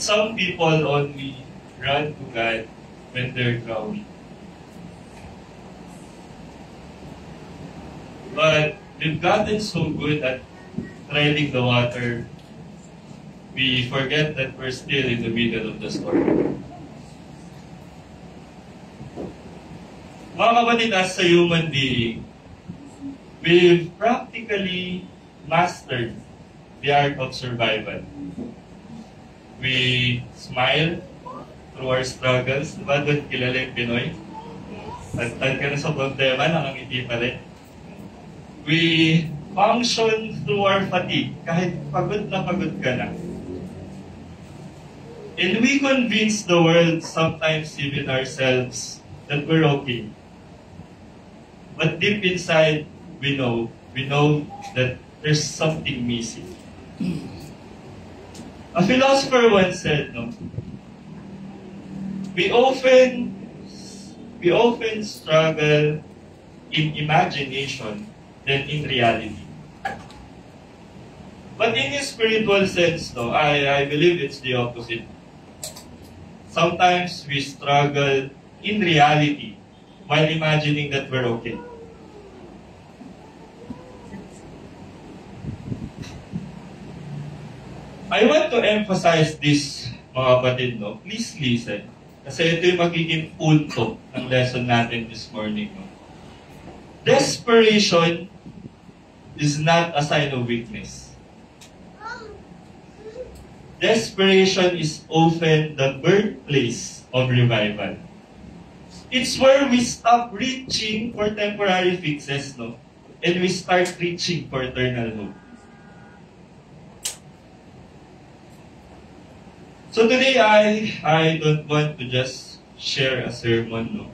some people only run to God when they're drowning. But we've gotten so good at treading the water, we forget that we're still in the middle of the storm. Mga kapatid, as a human being, we've practically mastered the art of survival. We smile through our struggles. Diba doon kilala yung Pinoy? Tagtad ka na sa problema, nakangiti pa rin. We function through our fatigue, kahit pagod ka na. And we convince the world, sometimes even ourselves, that we're okay. But deep inside, we know that there's something missing. A philosopher once said, no, we often struggle in imagination than in reality. But in a spiritual sense, no, I believe it's the opposite. Sometimes we struggle in reality while imagining that we're okay. I want to emphasize this, mga kapatid, no? Please listen. Kasi ito yung magiging punto ng lesson natin this morning. No? Desperation is not a sign of weakness. Desperation is often the birthplace of revival. It's where we stop reaching for temporary fixes, no? And we start reaching for eternal hope. So today, I don't want to just share a sermon, no?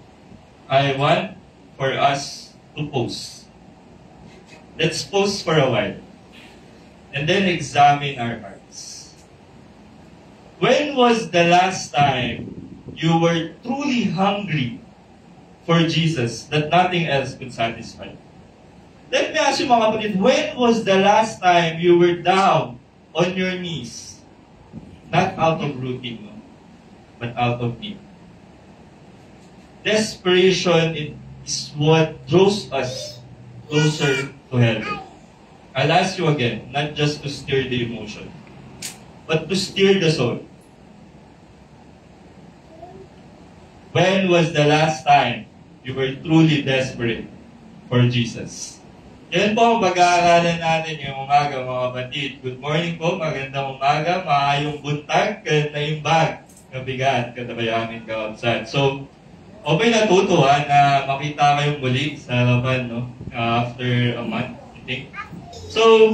I want for us to pause. Let's pause for a while. And then examine our hearts. When was the last time you were truly hungry for Jesus that nothing else could satisfy? Let me ask you, mga kapatid, when was the last time you were down on your knees? Not out of routine, no, but out of need. Desperation is what draws us closer to heaven. I'll ask you again, not just to stir the emotion, but to stir the soul. When was the last time you were truly desperate for Jesus? Yan po ang pag-aaralan natin ngayong umaga, mga kapatid. Good morning po, magandang umaga, maayong buntag, kaimbag, kabigat, katabayangin ka outside. So, okay natutuwa na makita kayong muli sa harapan, no? After a month, I think. So,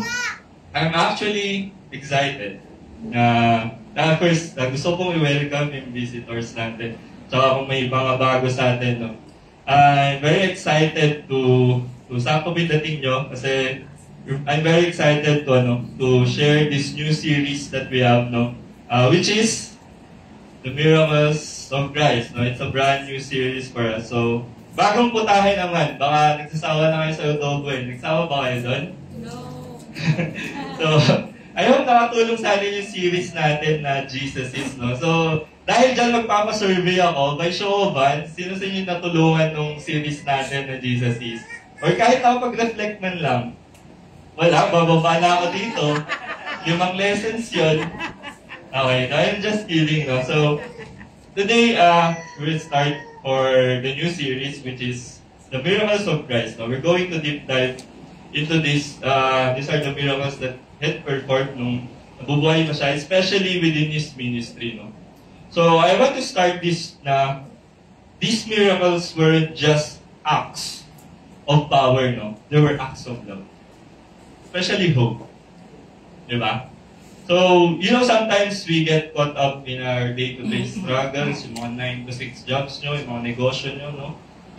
I'm actually excited na first, gusto kong i-welcome yung visitors natin. Tsaka kung may mga bago sa atin, no? I'm very excited to saan ko dating nyo kasi I'm very excited to share this new series that we have, no, which is The Miracles of Christ. No? It's a brand new series for us. So, bagong putahe naman. Baka nagsasawa na kayo sa adobo. Nagsawa ba kayo doon? No. So, I hope nakatulong sa atin yung series natin na Jesus is, no? So, dahil dyan magpapasurvey ako, by show of hands, sino sa inyo natulungan nung series natin na Jesus is? Or kahit ako pag-reflect man lang, wala, bababa na ako dito. 5 lessons yun. Okay, no, I'm just kidding, no? So, today, we'll start for the new series, which is The Miracles of Christ. No? We're going to deep dive into this. These are the miracles that He performed nung nabubuhay na siya, especially within His ministry, no? So, I want to start this na these miracles weren't just acts of power, no? They were acts of love. Especially hope. Diba? So, you know, sometimes we get caught up in our day-to-day struggles, yung mga 9 to 6 jobs nyo, yung mga negosyo nyo, no?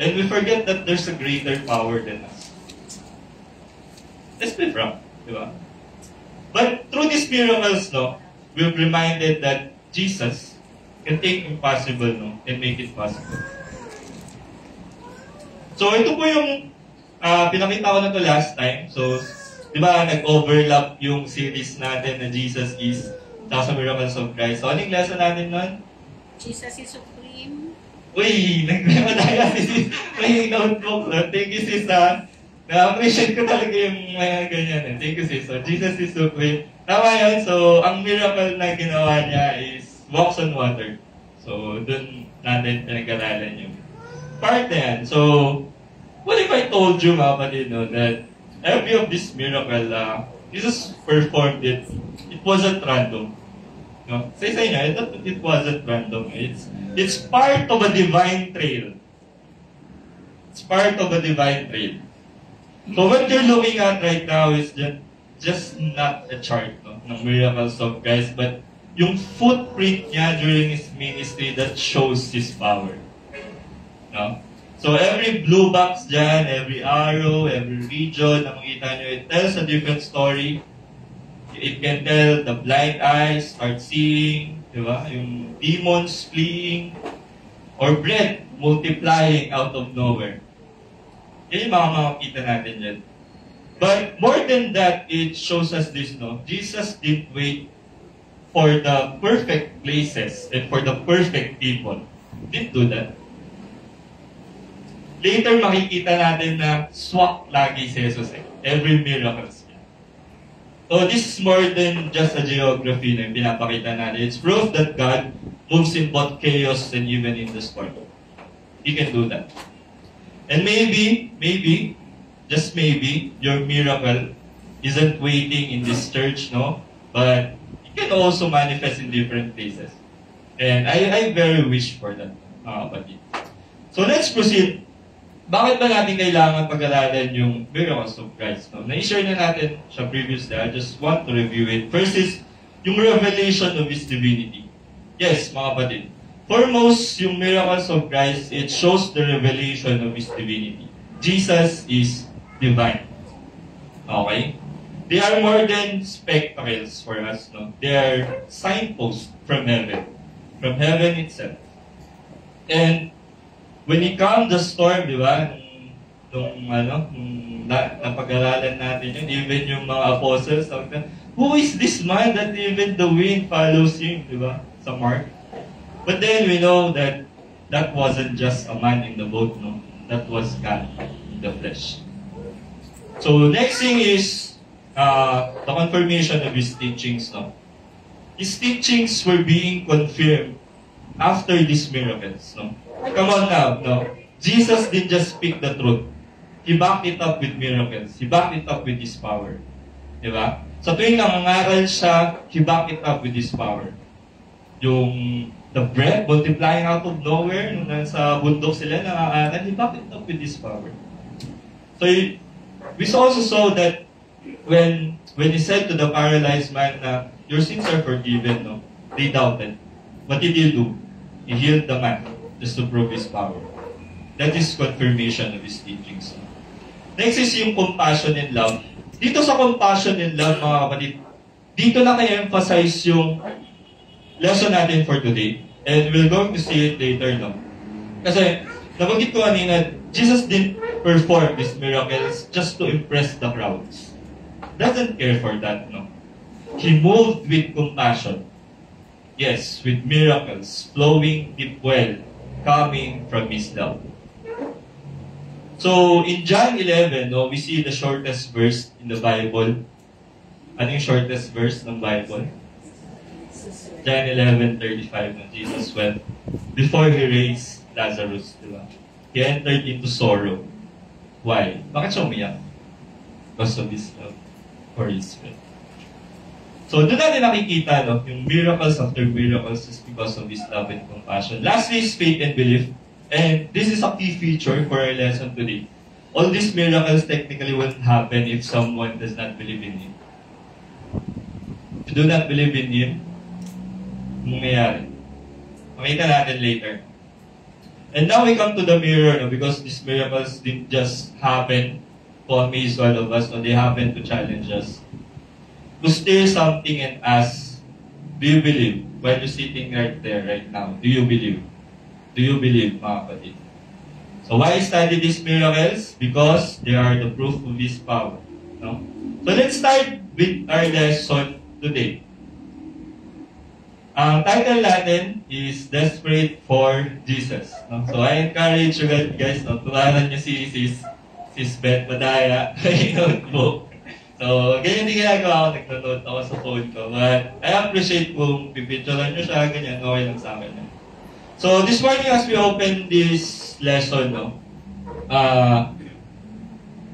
And we forget that there's a greater power than us. Let's be frank, diba? But through these miracles, no, we're reminded that Jesus can take impossible, no, and make it possible. So, ito po yung pinakita ko na to last time. So, di ba, nag-overlap yung series natin na Jesus is Tsaka sa Miracles of Christ. So, anong lesson natin nun? Jesus is supreme. Uy, nagmemadaya si sis. May notebook. No? Thank you, sis, ha. Na-appreciate ko talaga yung mga ganyan. Thank you, sis. So, Jesus is supreme. Tama yun. So, ang miracle na ginawa niya is walks on water. So, dun natin pinag-aralan yung part na yan. So, what if I told you, mga kapatid, no, that every of this miracle, Jesus performed it. It wasn't random. No? Sa inyo, it wasn't random. It's part of a divine trail. It's part of a divine trail. So what you're looking at right now is just not a chart, no, ng miracles of Christ, but yung footprint niya during His ministry that shows His power. No? So every blue box dyan, every arrow, every region, na makita nyo, it tells a different story. It can tell the blind eyes start seeing, di ba? Yung demons fleeing, or bread multiplying out of nowhere. Yan yung mga makikita natin dyan. But more than that, it shows us this, no? Jesus didn't wait for the perfect places and for the perfect people. Didn't do that. Later, makikita natin na swak lagi si Jesus every miracle. So this is more than just a geography na pinapakita natin. It's proof that God moves in both chaos and even in the storm. He can do that. And maybe, just maybe, your miracle isn't waiting in this church, no? But it can also manifest in different places. And I very wish for that, mga kapatid. So let's proceed. Bakit ba natin kailangan pag-aralan yung miracles of Christ? No? Na-share na natin siya previously. I just want to review it. First is yung revelation of His divinity. Yes, mga kapatid. Foremost, yung miracles of Christ, it shows the revelation of His divinity. Jesus is divine. Okay? They are more than spectacles for us. No? They are signposts from heaven. From heaven itself. And when it comes the storm, di ba? Nung napag-aralan natin yun, even yung mga apostles, who is this man that even the wind follows him, di ba? Sa Mark. But then we know that that wasn't just a man in the boat, no? That was God in the flesh. So next thing is the confirmation of His teachings, no? His teachings were being confirmed after these miracles, no? Come on now, no? Jesus didn't just speak the truth. He backed it up with miracles. He backed it up with His power. Diba? Sa tuwing nangangaral siya, He backed it up with His power. Yung the bread multiplying out of nowhere, nung nasa bundok sila nangangaral, He backed it up with His power. So, we also saw that when He said to the paralyzed man na, your sins are forgiven, no? They doubted. What did He do? He healed the man. Just to prove His power. That is confirmation of His teachings. Next is yung compassion and love. Dito sa compassion and love, mga kapatid, dito na kaya-emphasize yung lesson natin for today. And we're going to see it later, no? Kasi, nabanggit ko kanina, Jesus didn't perform these miracles just to impress the crowds. Doesn't care for that, no? He moved with compassion. Yes, with miracles, flowing deep well, coming from His love. So, in John 11, no, we see the shortest verse in the Bible. Ano yung shortest verse ng Bible? John 11:35, no, Jesus wept before He raised Lazarus, di ba? He entered into sorrow. Why? Bakit siya umiyak? Because of His love for His friend. So, doon natin nakikita, no, yung miracles after miracles is because of His love and compassion. Lastly is faith and belief. And this is a key feature for our lesson today. All these miracles technically won't happen if someone does not believe in Him. If you do not believe in Him, mangyayari. Makita natin later. And now we come to the mirror, no, because these miracles didn't just happen to amaze all of us, no, they happen to challenge us. To stir something in us. Do you believe? While you're sitting right there, right now, do you believe? Do you believe, mga kapatid? So why study these miracles? Because they are the proof of His power. No? So let's start with our lesson today. Ang title natin is Desperate for Jesus. No? So I encourage you guys, no, tuwanan niyo si Sis Beth Madaya kay notebook. So, ganyan din ginagawa ko, nagnonote ako sa phone ko. But I appreciate kung pipicturean niyo siya, ganyan, okay lang sa akin. So, this morning as we open this lesson, no,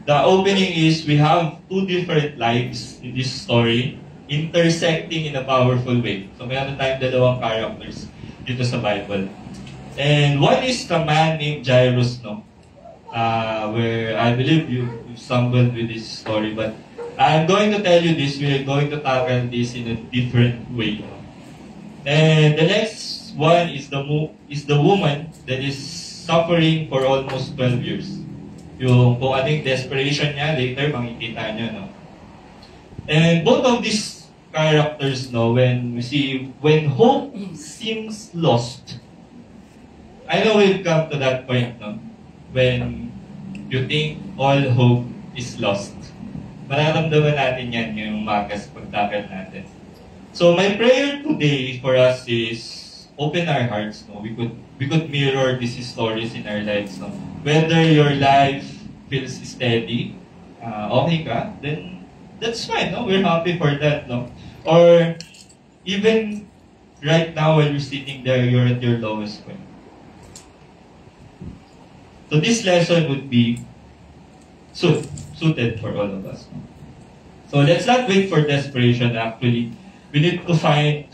the opening is we have two different lives in this story intersecting in a powerful way. So, mayroon tayong dalawang characters dito sa Bible. And one is the man named Jairus, no? Where I believe you stumbled with this story, but I'm going to tell you this, we're going to tackle this in a different way. No? And the next one is the woman that is suffering for almost 12 years. Yung kung ano yung desperation niya, later makikita niyo, no? And both of these characters, no, when hope seems lost, I know we've come to that point, no, when you think all hope is lost. Mararamdaman natin yan yung magas pagtakal natin. So my prayer today for us is open our hearts, no. We could mirror these stories in our lives, no. Whether your life feels steady, okay ka, then that's fine, no? We're happy for that, no? Or even right now while you're sitting there, you're at your lowest point. So this lesson would be suited for all of us. No? So let's not wait for desperation. Actually, we need to find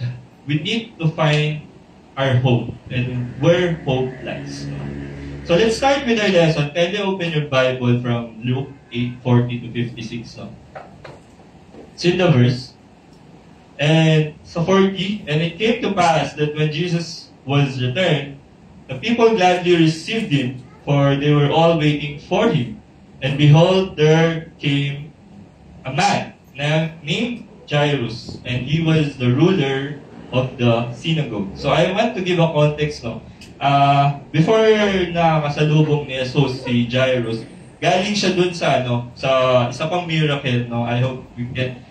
our hope and where hope lies. No? So let's start with our lesson. Can you open your Bible from Luke 8:40 to 56? No? It's in the verse. And so 40, and it came to pass that when Jesus was returned, the people gladly received him, for they were all waiting for him. And behold, there came a man named Jairus, and he was the ruler of the synagogue. So I want to give a context, no. Before na kasalubong ni Jesus si Jairus, galing siya dun sa sa isa pang miracle, no. I hope we can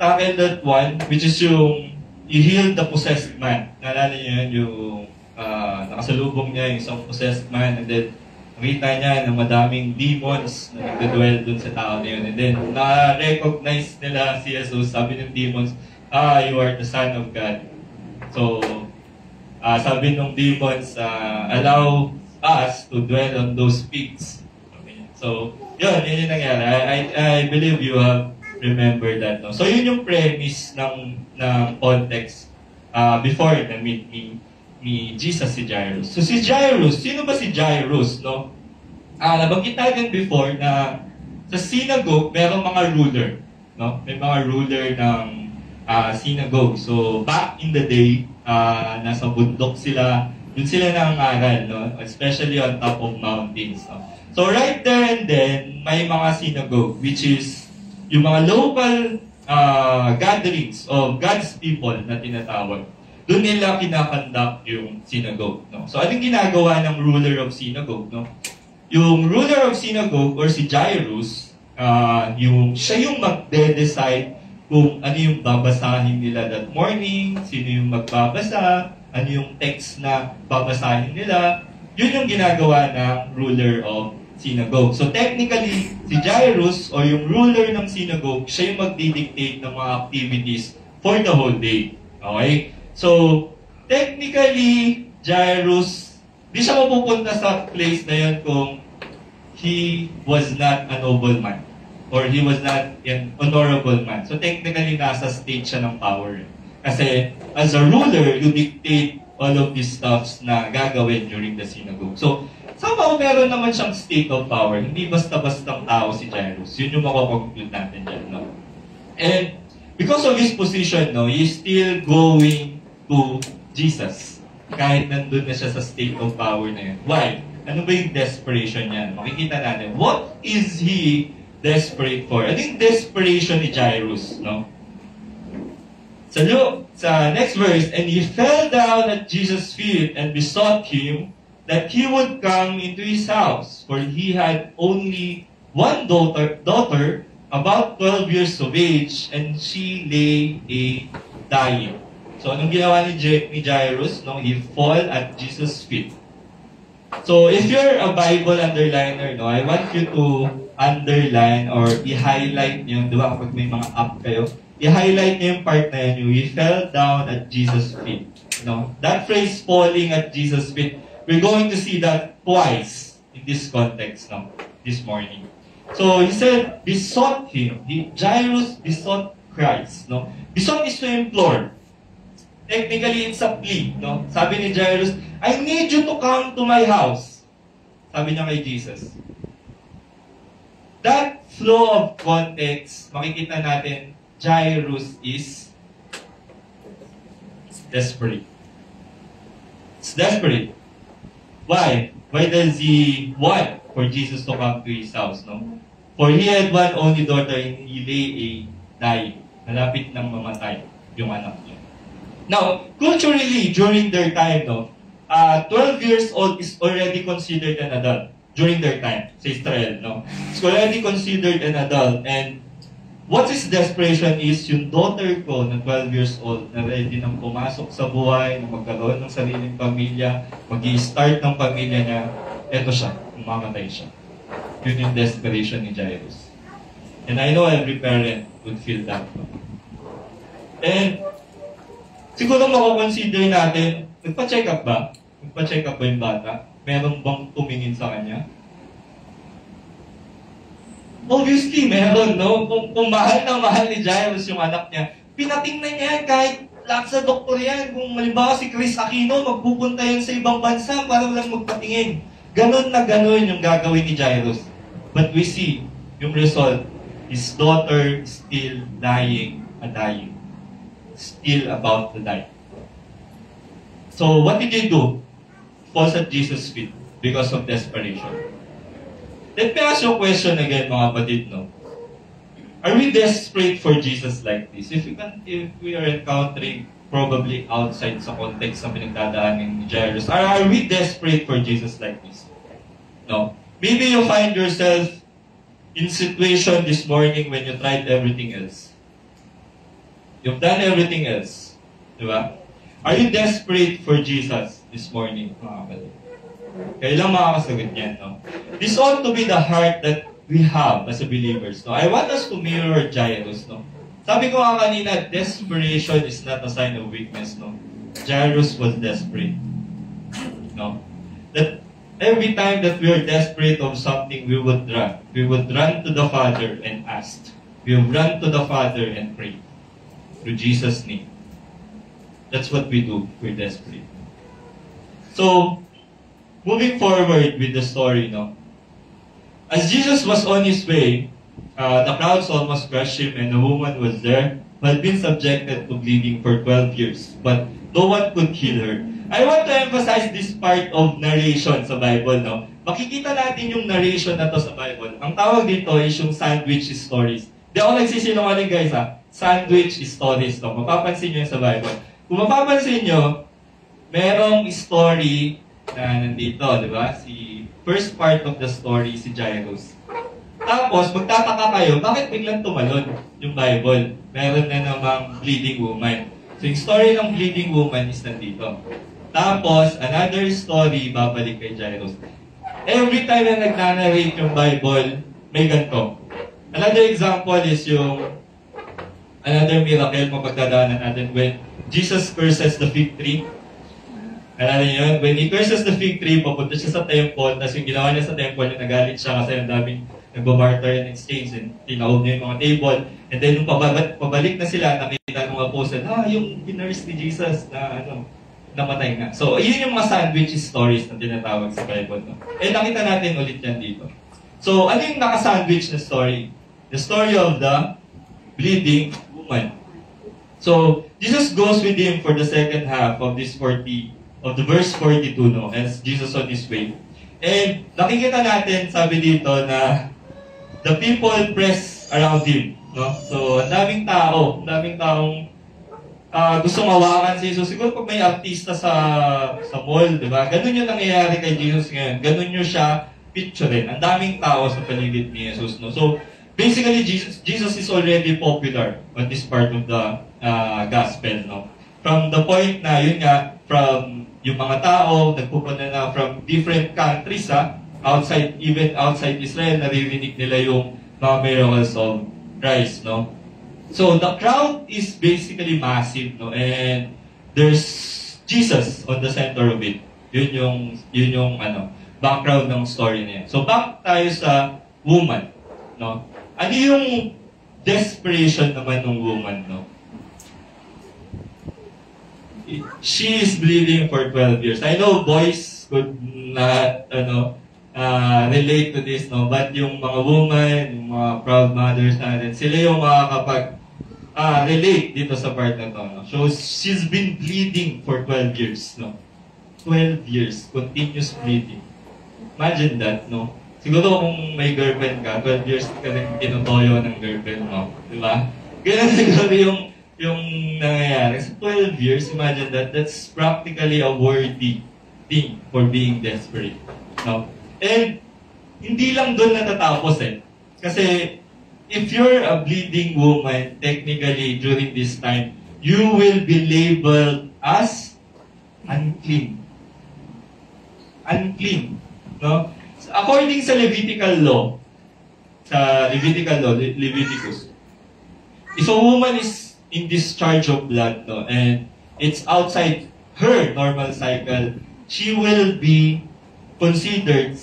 tackle that one, which is yung he healed the possessed man. Naalala niyo yun, yung nakasalubong niya yung isang possessed man, and then nakita niya na madaming demons na nagdadwell dun sa tao na yun. And then na-recognize nila si Jesus, sabi ng demons, you are the Son of God. So, sabi ng demons, allow us to dwell on those pigs. Okay. So, yun yung nangyari. I believe you have remember that, no? So, yun yung premise ng context before na-meet ni Jesus si Jairus. So, si Jairus, sino ba si Jairus, no? Nabanggit natin before na sa synagogue, merong mga ruler, no? May mga ruler ng synagogue. So, back in the day, nasa bundok sila, dun sila nangangaral, no? Especially on top of mountains, no? So, right there and then, may mga synagogue, which is yung mga local gatherings of God's people na tinatawag. Doon nila kinakandak yung synagogue. No? So, anong ginagawa ng ruler of synagogue? No? Yung ruler of synagogue, or si Jairus, siya yung magde-decide kung ano yung babasahin nila that morning, sino yung magbabasa, ano yung text na babasahin nila. Yun yung ginagawa ng ruler of synagogue. So technically, si Jairus o yung ruler ng synagogue, siya yung magdidictate ng mga activities for the whole day. Okay? So, technically, Jairus, di siya mapupunta sa place na yun kung he was not a noble man or he was not an honorable man. So technically, nasa state siya ng power. Kasi as a ruler, you dictate all of these stuffs na gagawin during the synagogue. So, somehow meron naman siyang state of power. Hindi basta-bastang tao si Jairus. Yun yung makakonclude natin dyan, no? And because of his position, no, he's still going to Jesus. Kahit nandun na siya sa state of power na yun. Why? Ano ba yung desperation niya? Makikita natin. What is he desperate for? I think desperation ni Jairus, no? Sa next verse, and he fell down at Jesus' feet and besought him that he would come into his house, for he had only one daughter, about 12 years of age, and she lay dying. So, anong ginawa ni Jairus? No? He fall at Jesus' feet. So, if you're a Bible underliner, no, I want you to underline or i-highlight nyo, di ba, kapag may mga app kayo, i-highlight nyo yung part na yun, you fell down at Jesus' feet. No? That phrase, falling at Jesus' feet, we're going to see that twice in this context, no, this morning. So, he said, besought him. Jairus besought Christ. No? Besought is to implore. Technically, it's a plea. No? Sabi ni Jairus, I need you to come to my house. Sabi niya kay Jesus. That flow of context, makikita natin, Jairus is desperate. It's desperate. Why? Why does he want for Jesus to come to his house? No? For he had one only daughter and he lay dying. Malapit nang mamatay yung anak niya. Now, culturally, during their time, 12 years old is already considered an adult during their time sa Israel. No? It's already considered an adult. And what is desperation is yung daughter ko na 12 years old na ready nang pumasok sa buhay, na magkaroon ng sariling pamilya, mag-i-start ng pamilya niya, eto siya, umamatay siya. Yun yung desperation ni Jairus. And I know every parent would feel that. And siguro mako-consider natin, nagpa-check up ba? Nagpa-check up ba yung bata? Meron bang tumingin sa kanya? Obviously, meron, no? Kung mahal na mahal ni Jairus yung anak niya, pinatingnan niya yan kahit lahat sa doktor yan. Kung halimbawa si Chris Aquino, magpupunta yan sa ibang bansa para lang magpatingin. Ganon na ganon yung gagawin ni Jairus. But we see yung result, his daughter still dying. Still about to die. So, what did he do? Falls at Jesus' feet because of desperation. Let me ask you a question again, mga kapatid, no? Are we desperate for Jesus like this? If we are encountering probably outside sa context ng pinagdadaanan ni Jairus, are we desperate for Jesus like this? No? Maybe you find yourself in situation this morning when you tried everything else. You've done everything else. Diba? Are you desperate for Jesus this morning, mga kapatid? Kailan makakasagot yan, no? This ought to be the heart that we have as a believers, no? I want us to mirror Jairus, no? Sabi ko nga kanina, desperation is not a sign of weakness, no? Jairus was desperate. No? That every time that we are desperate of something, we would run. We would run to the Father and ask. We would run to the Father and pray. Through Jesus' name. That's what we do. We're desperate. So, moving forward with the story, no? As Jesus was on his way, the crowds almost crushed him and a woman was there who had been subjected to bleeding for 12 years. But no one could heal her. I want to emphasize this part of narration sa Bible, no? Makikita natin yung narration na to sa Bible. Ang tawag dito is yung sandwich stories. Di ako nagsisinungaling, guys, ha? Sandwich stories to. Mapapansin nyo yun sa Bible. Kung mapapansin nyo, merong story na nandito, di ba? Si first part of the story, si Jairus. Tapos, magtataka kayo, bakit biglang tumalon yung Bible? Meron na namang bleeding woman. So, yung story ng bleeding woman is nandito. Tapos, another story, babalik kay Jairus. Every time na nag-narrate yung Bible, may ganito. Another example is yung another miracle mapagdadaanan natin when Jesus curses the fig tree. Alala niyo yun? When he curses the fig tree, papunta siya sa temple, tapos yung ginawa niya sa temple, yung nagalit siya kasi ang daming nagbabarter and exchange, and tinaob niya yung mga table. And then, nung pabalik na sila, nakita ng mga apostle, yung kinurse ni Jesus na namatay na. So, yun yung mga sandwich stories na tinatawag sa Bible. No? Eh, nakita natin ulit yan dito. So, ano yung naka-sandwich na story? The story of the bleeding woman. So, Jesus goes with him for the second half of this of the verse 42, no, as Jesus on his way. And nakikita natin, sabi dito na the people press around him, no? So, ang daming taong gusto mawakan si Jesus. Siguro pag may artista sa mall, di ba? Ganun yung nangyayari kay Jesus ngayon. Ganun nyo siya picturein. Ang daming tao sa paligid ni Jesus, no? So, basically, Jesus is already popular on this part of the gospel, no? from the point na, yun nga, from yung mga tao, nagpupunta na from different countries, even outside Israel, naririnig nila yung mga miracles of Christ, no? So, the crowd is basically massive, no? And there's Jesus on the center of it. Yun yung background ng story niya. So, back tayo sa woman, no? Ano yung desperation naman ng woman, no? She is bleeding for 12 years. I know boys could not, relate to this, no? But yung mga woman, yung mga proud mothers natin, sila yung relate dito sa part na to, no? So, she's been bleeding for 12 years, no? 12 years, continuous bleeding. Imagine that, no? Siguro kung may girlfriend ka, 12 years ka rin tinutoyo ng girlfriend mo, di ba? Ganun siguro yung nangyayari. Sa 12 years, imagine that, that's practically a worthy thing for being desperate, no? And, hindi lang doon natatapos Kasi, if you're a bleeding woman, technically, during this time, you will be labeled as unclean. Unclean. No? According sa Levitical law, Leviticus, if a woman is in discharge of blood, no, and it's outside her normal cycle, she will be considered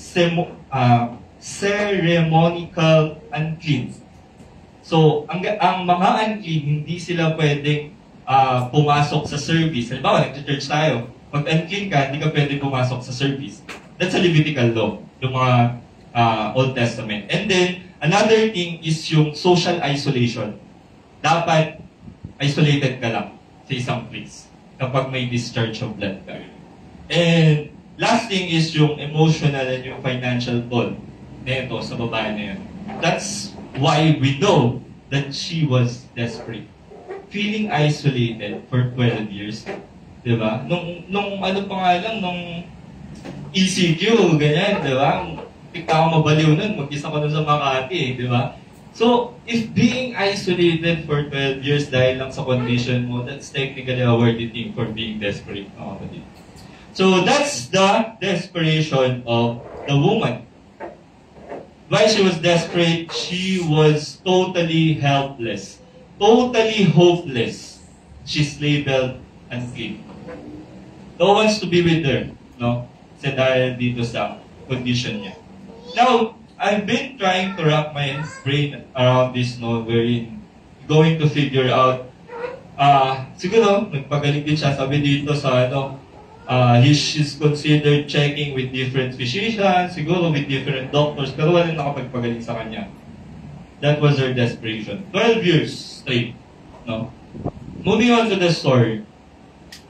ceremonial unclean. So, ang mga unclean, hindi sila pwedeng pumasok sa service. Halimbawa, nag-church tayo. Pag unclean ka, hindi ka pwedeng pumasok sa service. That's a Levitical law, yung mga Old Testament. And then, another thing is yung social isolation. Dapat isolated ka lang sa isang place kapag may discharge of blood ka. And last thing is yung emotional and yung financial toll nito sa babae na yun. That's why we know that she was desperate. Feeling isolated for 12 years. Diba? Nung ano pa nga lang, nung ECQ, ganyan, diba? Tika ako mabaliw nun, mag-isa ko nun sa Makati, diba? So, if being isolated for 12 years dahil lang sa condition mo, that's technically a worthy thing for being desperate. So, that's the desperation of the woman. Why she was desperate? She was totally helpless. Totally hopeless. She's labeled unclean. No one wants to be with her, no? Kasi dahil dito sa condition niya. Now, I've been trying to wrap my brain around this, no, wherein going to figure out, siguro, nagpagaling din siya, sabi dito sa, she's considered checking with different physicians, siguro with different doctors, pero wala nakapagpagaling sa kanya. That was her desperation. 12 years straight, no? Moving on to the story.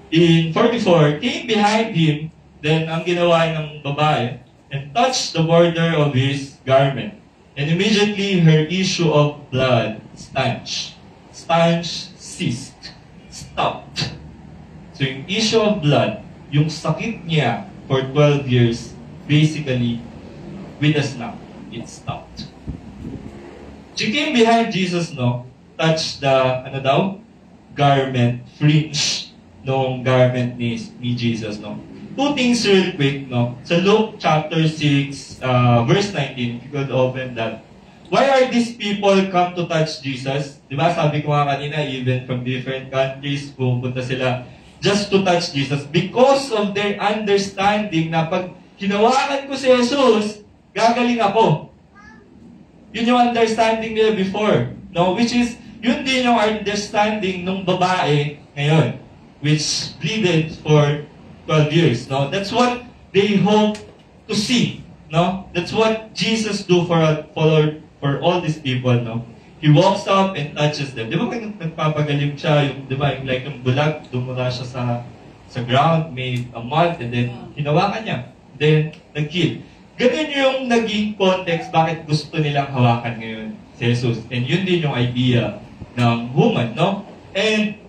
In 44, came behind him, then ang ginawa ng babae, and touched the border of his garment. And immediately her issue of blood ceased. Stopped. So yung issue of blood, yung sakit niya for 12 years, basically, with a snap, it stopped. She came behind Jesus, no? Touched the, garment, fringe, nung garment ni Jesus, no? Two things real quick, no? Sa Luke chapter 6, verse 19, if you could open that. Why are these people come to touch Jesus? Diba, sabi ko nga kanina, even from different countries, pupunta sila just to touch Jesus because of their understanding na pag hinawakan ko si Jesus, gagaling ako. Yun yung understanding nila before, no? Which is, yun din yung understanding ng babae ngayon, which pleaded for 12 years, no? That's what they hope to see, no? That's what Jesus do for all these people, no? He walks up and touches them. Di ba pag nagpapagaling siya, yung bulag, dumula siya sa ground, made a mud, and then hinawakan niya. Then, nag-heal. Ganun yung naging context bakit gusto nilang hawakan ngayon si Jesus. And yun din yung idea ng woman, no? And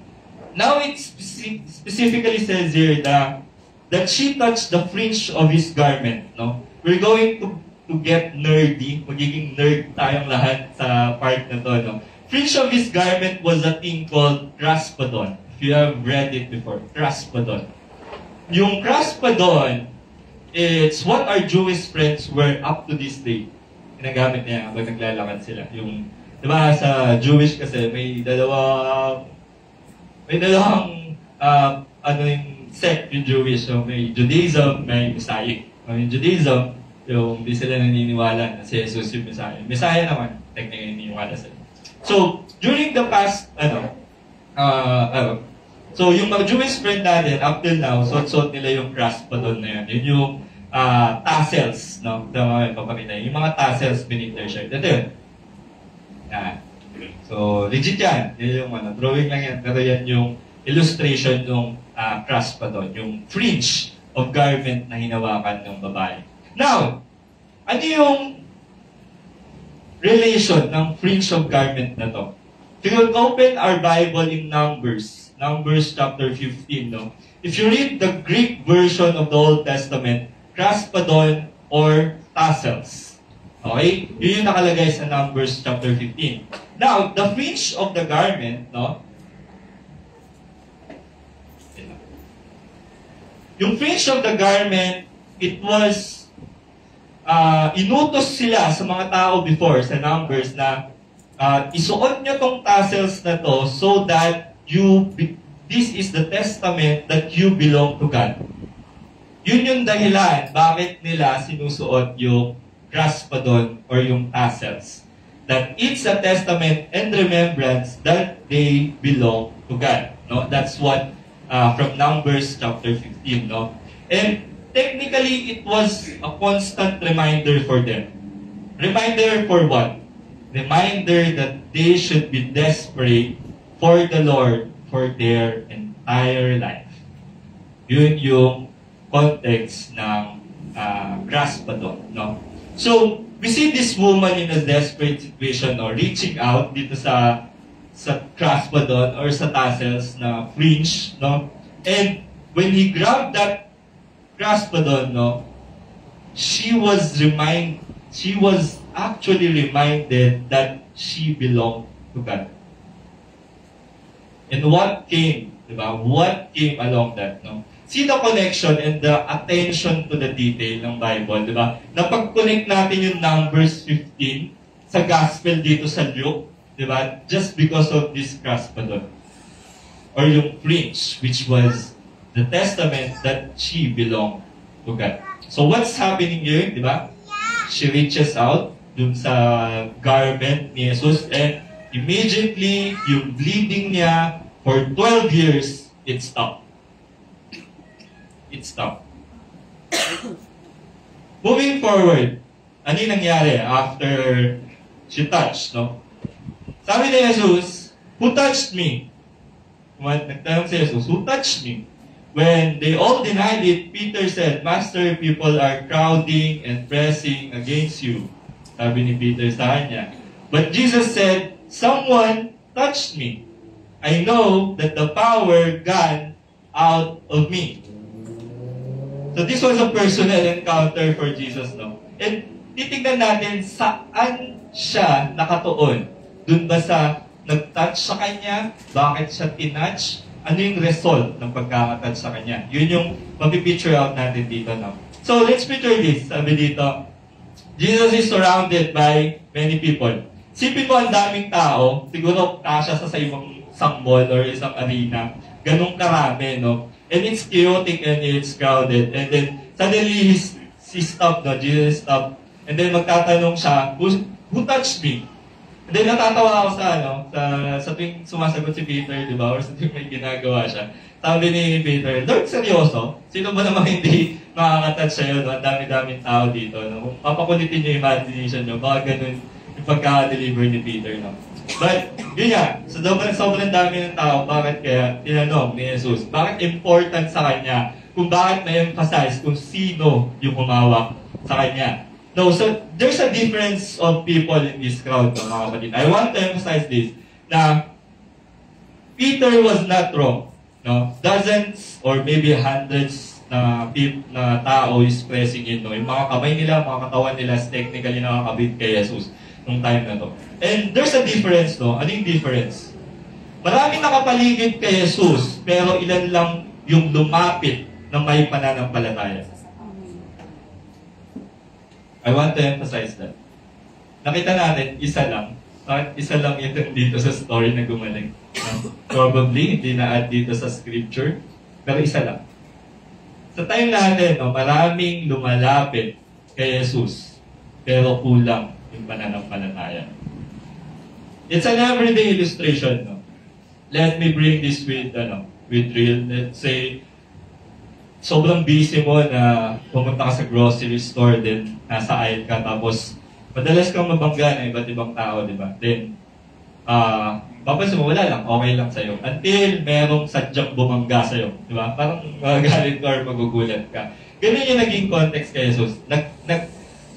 now it specifically says here that she touched the fringe of his garment, no? We're going to get nerdy. Magiging nerd tayong lahat sa part na to, no? Fringe of his garment was a thing called raspadon. if you have read it before, Kraspadon. Yung Kraspadon, it's what our Jewish friends were up to this day. Ginagamit niya kapag naglalakad sila. Yung, di ba, sa Jewish kasi may dalawang yung sect yung Jewish. So, may Judaism, may Messiah. Yung Judaism, yung di sila naniniwala na si Jesus yung Messiah. Messiah naman, technically naniniwala sila. So, during the past, so yung mga Jewish friend natin, up till now, suot nila yung Kraspadon na yan. Yun yung tassels, no? Yung mga tassels beneath their shirt. Ito yun. Yan. So, legit yan. Yan yung drawing lang yan. Pero yan yung illustration ng Kraspadon, yung fringe of garment na hinawakan ng babae. Now, ano yung relation ng fringe of garment na to? If you open our Bible in Numbers chapter 15, no? If you read the Greek version of the Old Testament, Kraspadon or tassels. Okay? Yun yung nakalagay sa Numbers chapter 15. Now, the fringe of the garment, no? Yung fringe of the garment, it was inutos sila sa mga tao before, sa Numbers, na isuot nyo tong tassels na to so that this is the testament that you belong to God. Yun yung dahilan bakit nila sinusuot yung Kraspadon or yung tassels. That it's a testament and remembrance that they belong to God. No? That's what from Numbers chapter 15. No? And technically, it was a constant reminder for them. Reminder for what? Reminder that they should be desperate for the Lord for their entire life. Yun yung context ng Kraspadon. No? So, we see this woman in a desperate situation, no? Reaching out dito sa Kraspadon or sa tassels na fringe. No? And when he grabbed that Kraspadon, no, she was actually reminded that she belonged to God. And what came, diba? What came along that, no? See the connection and the attention to the detail ng Bible, diba? Napag-connect natin yung Numbers 15 sa Gospel dito sa Luke, diba? Just because of this Kraspadon. Or yung fringe, which was the testament that she belonged to God. So what's happening here, di ba? She reaches out dun sa garment ni Jesus and immediately yung bleeding niya for 12 years, it stopped. It stopped. Moving forward, ano yung nangyari after she touched, no? Sabi ni Jesus, who touched me? Nagtanong si Jesus, who touched me? When they all denied it, Peter said, Master, people are crowding and pressing against you. Sabi ni Peter sa kanya. But Jesus said, someone touched me. I know that the power gone out of me. So this was a personal encounter for Jesus, no? And titignan natin saan siya nakatuon. Doon ba sa nag-touch sa kanya? Bakit siya tinouch? Ano yung result ng pagkakatouch sa kanya? Yun yung mapipicture out natin dito, no? So let's picture this. Sabi dito, Jesus is surrounded by many people. Sipin mo ang daming tao, siguro kasya sa isang mall or isang arena. Ganong karami, no? And it's chaotic and it's crowded. And then, suddenly, he stopped, no? Jesus stopped. And then, magtatanong siya, who touched me? And then, natatawa ako sa tuwing sumasagot si Peter, di ba? Or sa tuwing may ginagawa siya. Sabi ni Peter, Lord, seryoso? Sino ba namang hindi makakatouch sa'yo, no? Ang dami-daming tao dito, no? Kung papakulitin niyo yung imagination niyo, baka ganun yung pagka-deliver ni Peter, no? But, yun nga, sobrang dami ng tao, bakit kaya tinanong ni Jesus, bakit important sa kanya, kung bakit na-emphasize kung sino yung humawak sa kanya. No, so there's a difference of people in this crowd, no, mga kapatid. I want to emphasize this, na Peter was not wrong. No? Dozens or maybe hundreds na tao is pressing in. No? Yung mga kamay nila, mga katawan nila is technically nakakabit kay Jesus nung time na to. And there's a difference, no? Ano yung difference? Maraming nakapaligid kay Jesus, pero ilan lang yung lumapit na may pananampalataya. I want to emphasize that. Nakita natin, isa lang. Isa lang yun dito sa story na gumaling. Probably, hindi na-add dito sa scripture. Pero isa lang. Sa time natin, maraming lumalapit kay Jesus. Pero kulang yung pananampalataya. It's an everyday illustration. No? Let me bring this with real. Let's say, sobrang busy mo na pumunta ka sa grocery store, then nasa aisle ka, tapos madalas kang mabangga ng iba't ibang tao, di ba? Then, papansin mo, wala lang, okay lang sa'yo. Until merong sadyang bumangga sa'yo, di ba? Parang magagalit ka or magugulat ka. Ganun yung naging context kay Jesus.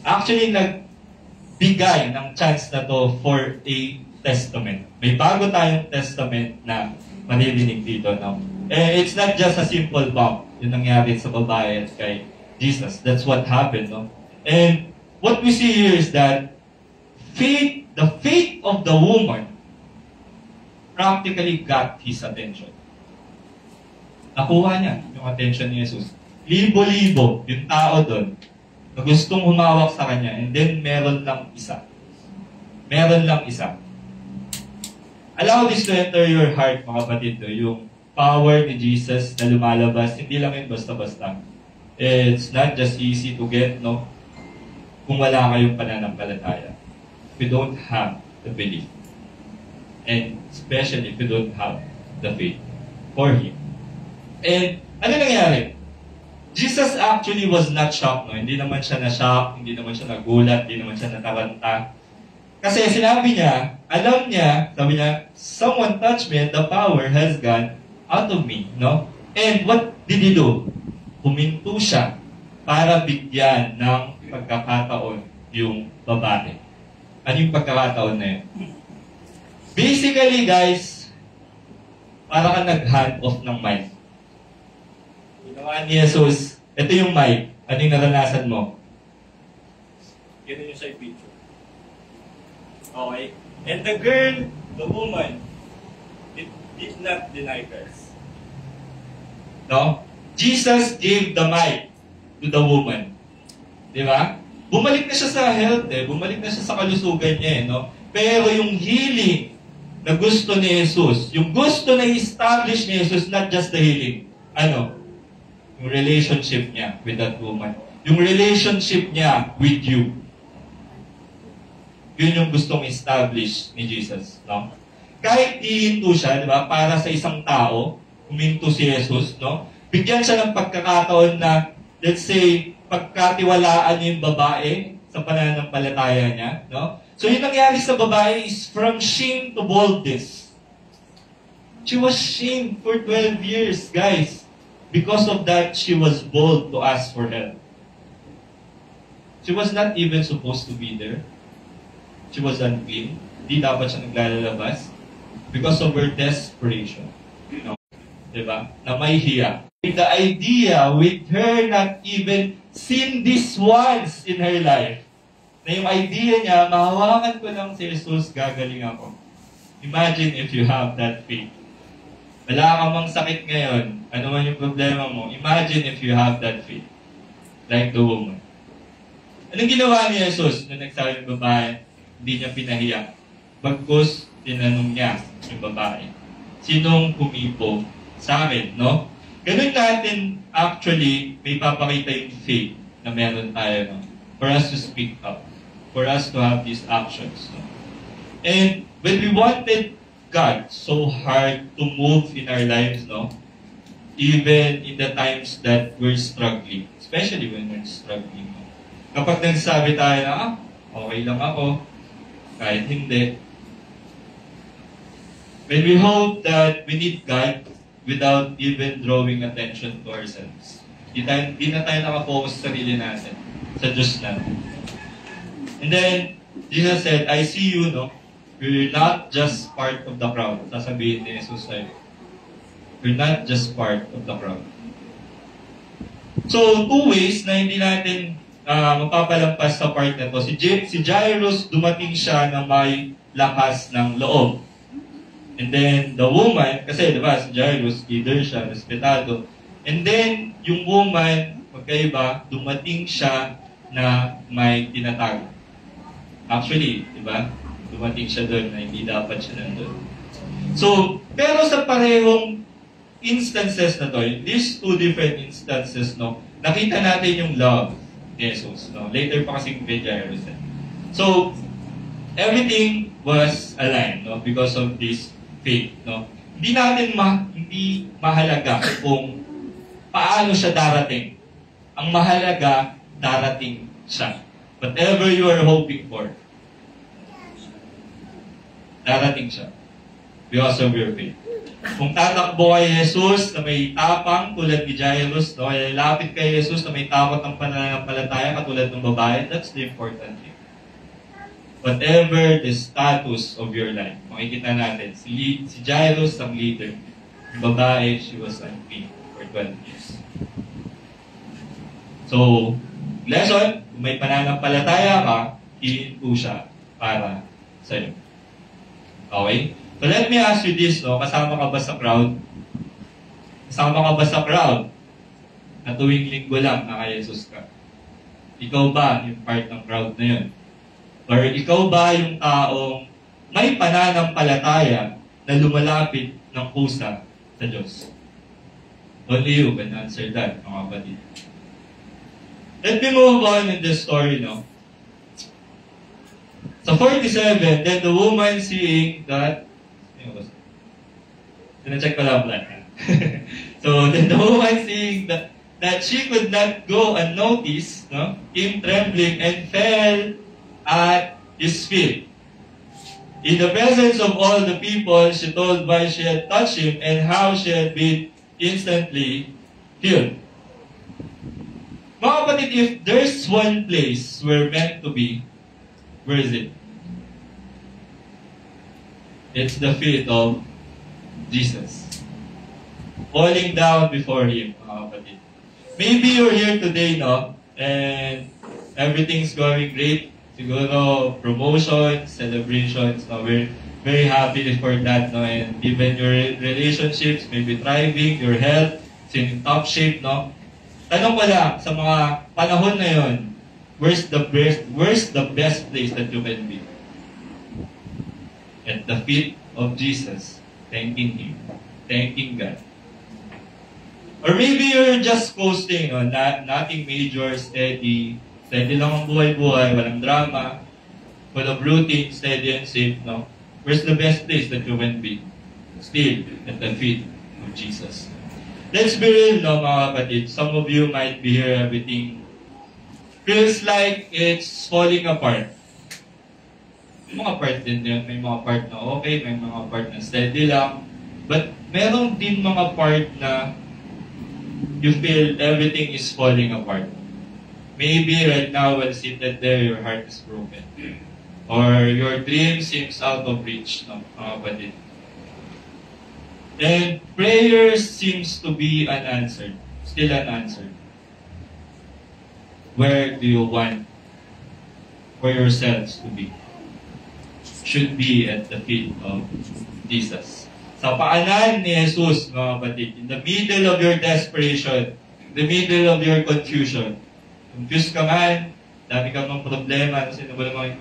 Actually, nagbigay ng chance na to for a testament. May bago tayong testament na maririnig dito. No? It's not just a simple bump yung nangyari sa babae at kay Jesus. That's what happened. No? And what we see here is that the faith of the woman practically got his attention. Nakuha niya yung attention ni Jesus. Libo-libo yung tao doon na gustong humawak sa kanya, and then meron lang isa. Meron lang isa. Allow this to enter your heart, mga kapatid. Yung power ni Jesus na lumalabas, hindi lang yun basta-basta. It's not just easy to get, no? Kung wala kayong pananampalataya. If you don't have the belief. And especially if you don't have the faith for Him. And ano nangyari? Jesus actually was not shocked. No? Hindi naman siya na-shock, hindi naman siya nagulat, hindi naman siya nataranta. Kasi sinabi niya, alam niya, sabi niya, someone touched me and the power has gone out of me. No? And what did He do? Huminto siya para bigyan ng pagkakataon yung babae. Ano yung pagkakataon na yun? Basically, guys, para ka nag-hand off ng mic. Ginawa ni Jesus, ito yung mic. Ano yung naranasan mo? Ganun yung side picture. Okay? And the girl, the woman, did not deny Christ. No? Jesus gave the mic to the woman. Di ba? Bumalik na siya sa health bumalik na siya sa kalusugan niya no? Pero yung healing na gusto ni Jesus, yung gusto na i-establish ni Jesus, not just the healing. Ano? Yung relationship niya with that woman. Yung relationship niya with you. Yun yung gustong establish ni Jesus. No? Kahit hihinto siya, di ba? Para sa isang tao, huminto si Jesus, no? Bigyan siya ng pagkakataon na, let's say, pagkatiwalaan niya yung babae sa pananampalataya niya, no? So, yung nangyari sa babae is from shame to boldness. She was shamed for 12 years, guys. Because of that, she was bold to ask for help. She was not even supposed to be there. She was unclean. Di dapat siya naglalabas. Because of her desperation. You know? Diba? Na may hiya. The idea with her not even seen this once in her life. Na yung idea niya, mahawakan ko lang si Jesus, gagaling ako. Imagine if you have that faith. Wala ka mang sakit ngayon, ano man yung problema mo, imagine if you have that faith. Like the woman. Anong ginawa ni Jesus nung nagsabi ng babae? Hindi niya pinahiya. Bagkus, tinanong niya yung babae. Sinong kumipo sa akin, no? Ganun natin, actually, may papakita yung faith na meron tayo, no? For us to speak up. For us to have these actions, no? And when we wanted God so hard to move in our lives, no? Even in the times that we're struggling. Especially when we're struggling. No? Kapag nagsabi tayo na, okay lang ako, kahit hindi. When we hope that we need God without even drawing attention to ourselves. Di na tayo nakafocus sa sarili natin, sa Diyos natin. And then, Jesus said, I see you, no? You're not just part of the crowd. Sasabihin ni Jesus sa'yo. You're not just part of the crowd. So, two ways na hindi natin mapapalampas sa part na to. Si Jairus, dumating siya na may lakas ng loob. And then, the woman, kasi diba, si Jairus, leader siya, respetado. And then, yung woman, magkaiba, dumating siya na may tinatago. Actually, diba, dumating siya doon na hindi dapat siya nandun. So, pero sa parehong instances na to, these two different instances, no, nakita natin yung love ni Jesus. No? Later pa kasing kay Jairus. So, everything was aligned, no, because of this faith. No? Hindi natin hindi mahalaga kung paano siya darating. Ang mahalaga, darating siya. Whatever you are hoping for, darating siya. Because of your faith. Kung tatakbo kay Jesus na may tapang tulad ni Jairus, no, ay lapit kay Jesus na may takot ng pananampalataya katulad ng babae, that's the important thing. Whatever the status of your life, makikita natin, si Jairus ang leader. Yung babae, she was unclean for 12 years. So, lesson, kung may pananampalataya ka, hihinto siya para sa'yo. Okay? So let me ask you this, no? Kasama ka ba sa crowd? Kasama ka ba sa crowd? Na tuwing linggo lang, naka-Jesus ka? Ikaw ba yung part ng crowd na yun? Or ikaw ba yung taong may pananampalataya na lumalapit ng kusa sa Diyos? Only you can answer that, mga kapatid. Let me move on in the story, no? Sa 47, then the woman seeing that check ko lang plan. So, then the woman seeing that she could not go unnoticed, no, came trembling and fell at his feet. In the presence of all the people, she told why she had touched him and how she had been instantly healed. Mga kapatid, if there's one place we're meant to be, where is it? It's the feet of Jesus. Falling down before Him, mga kapatid. Maybe you're here today, no? And everything's going great. Siguro, promotions, celebrations, no? We're very happy for that, no? And even your relationships may be thriving, your health is in top shape, no? Tanong ko lang, sa mga panahon na yun, where's the best place that you can be? At the feet of Jesus, thanking Him, thanking God. Or maybe you're just coasting, no? Nothing major, steady lang ang buhay-buhay, walang drama, full of routine, steady and safe, no? Where's the best place that you can be? Still, at the feet of Jesus. Let's be real, no, mga kapatid. Some of you might be here, everything feels like it's falling apart. May mga part din yun. May mga part na okay, may mga part na steady lang. But meron din mga part na you feel everything is falling apart. Maybe right now while seated there, your heart is broken. Or your dream seems out of reach, no, mga kapatid. And prayer seems to be unanswered. Still unanswered. Where do you want for yourselves to be? Should be at the feet of Jesus. Sa paanan ni Jesus, mga kapatid, in the middle of your desperation, in the middle of your confusion, confused ka man, dami kang mga problema, kasi naman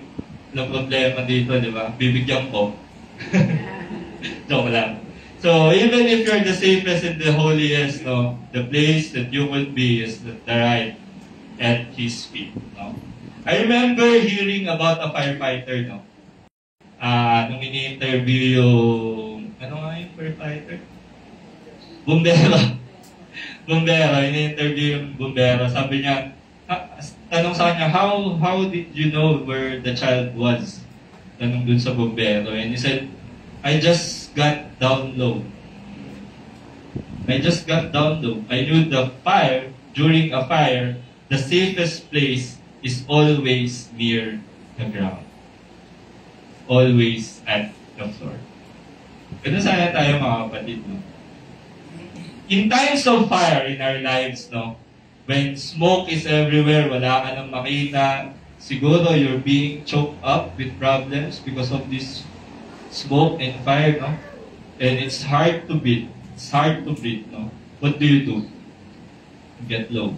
mga problema dito, di ba? Bibigyan ko. Joke lang. So, even if you're the safest and the holiest, no, the place that you will be is the right at His feet. No? I remember hearing about a firefighter, no? Nung ini-interview yung, ano nga yung firefighter? Bumbero. Bumbero, ini-interview yung bumbero. Sabi niya, tanong sa kanya, how did you know where the child was? Tanong dun sa bumbero. And he said, I just got down low. I just got down low. I knew during a fire, the safest place is always near the ground. Always at the floor. Ganun sana tayo, mga kapatid, no? In times of fire in our lives, no, when smoke is everywhere, wala ka nang makita, siguro you're being choked up with problems because of this smoke and fire, no? and it's hard to breathe. It's hard to breathe, no? What do? You get low.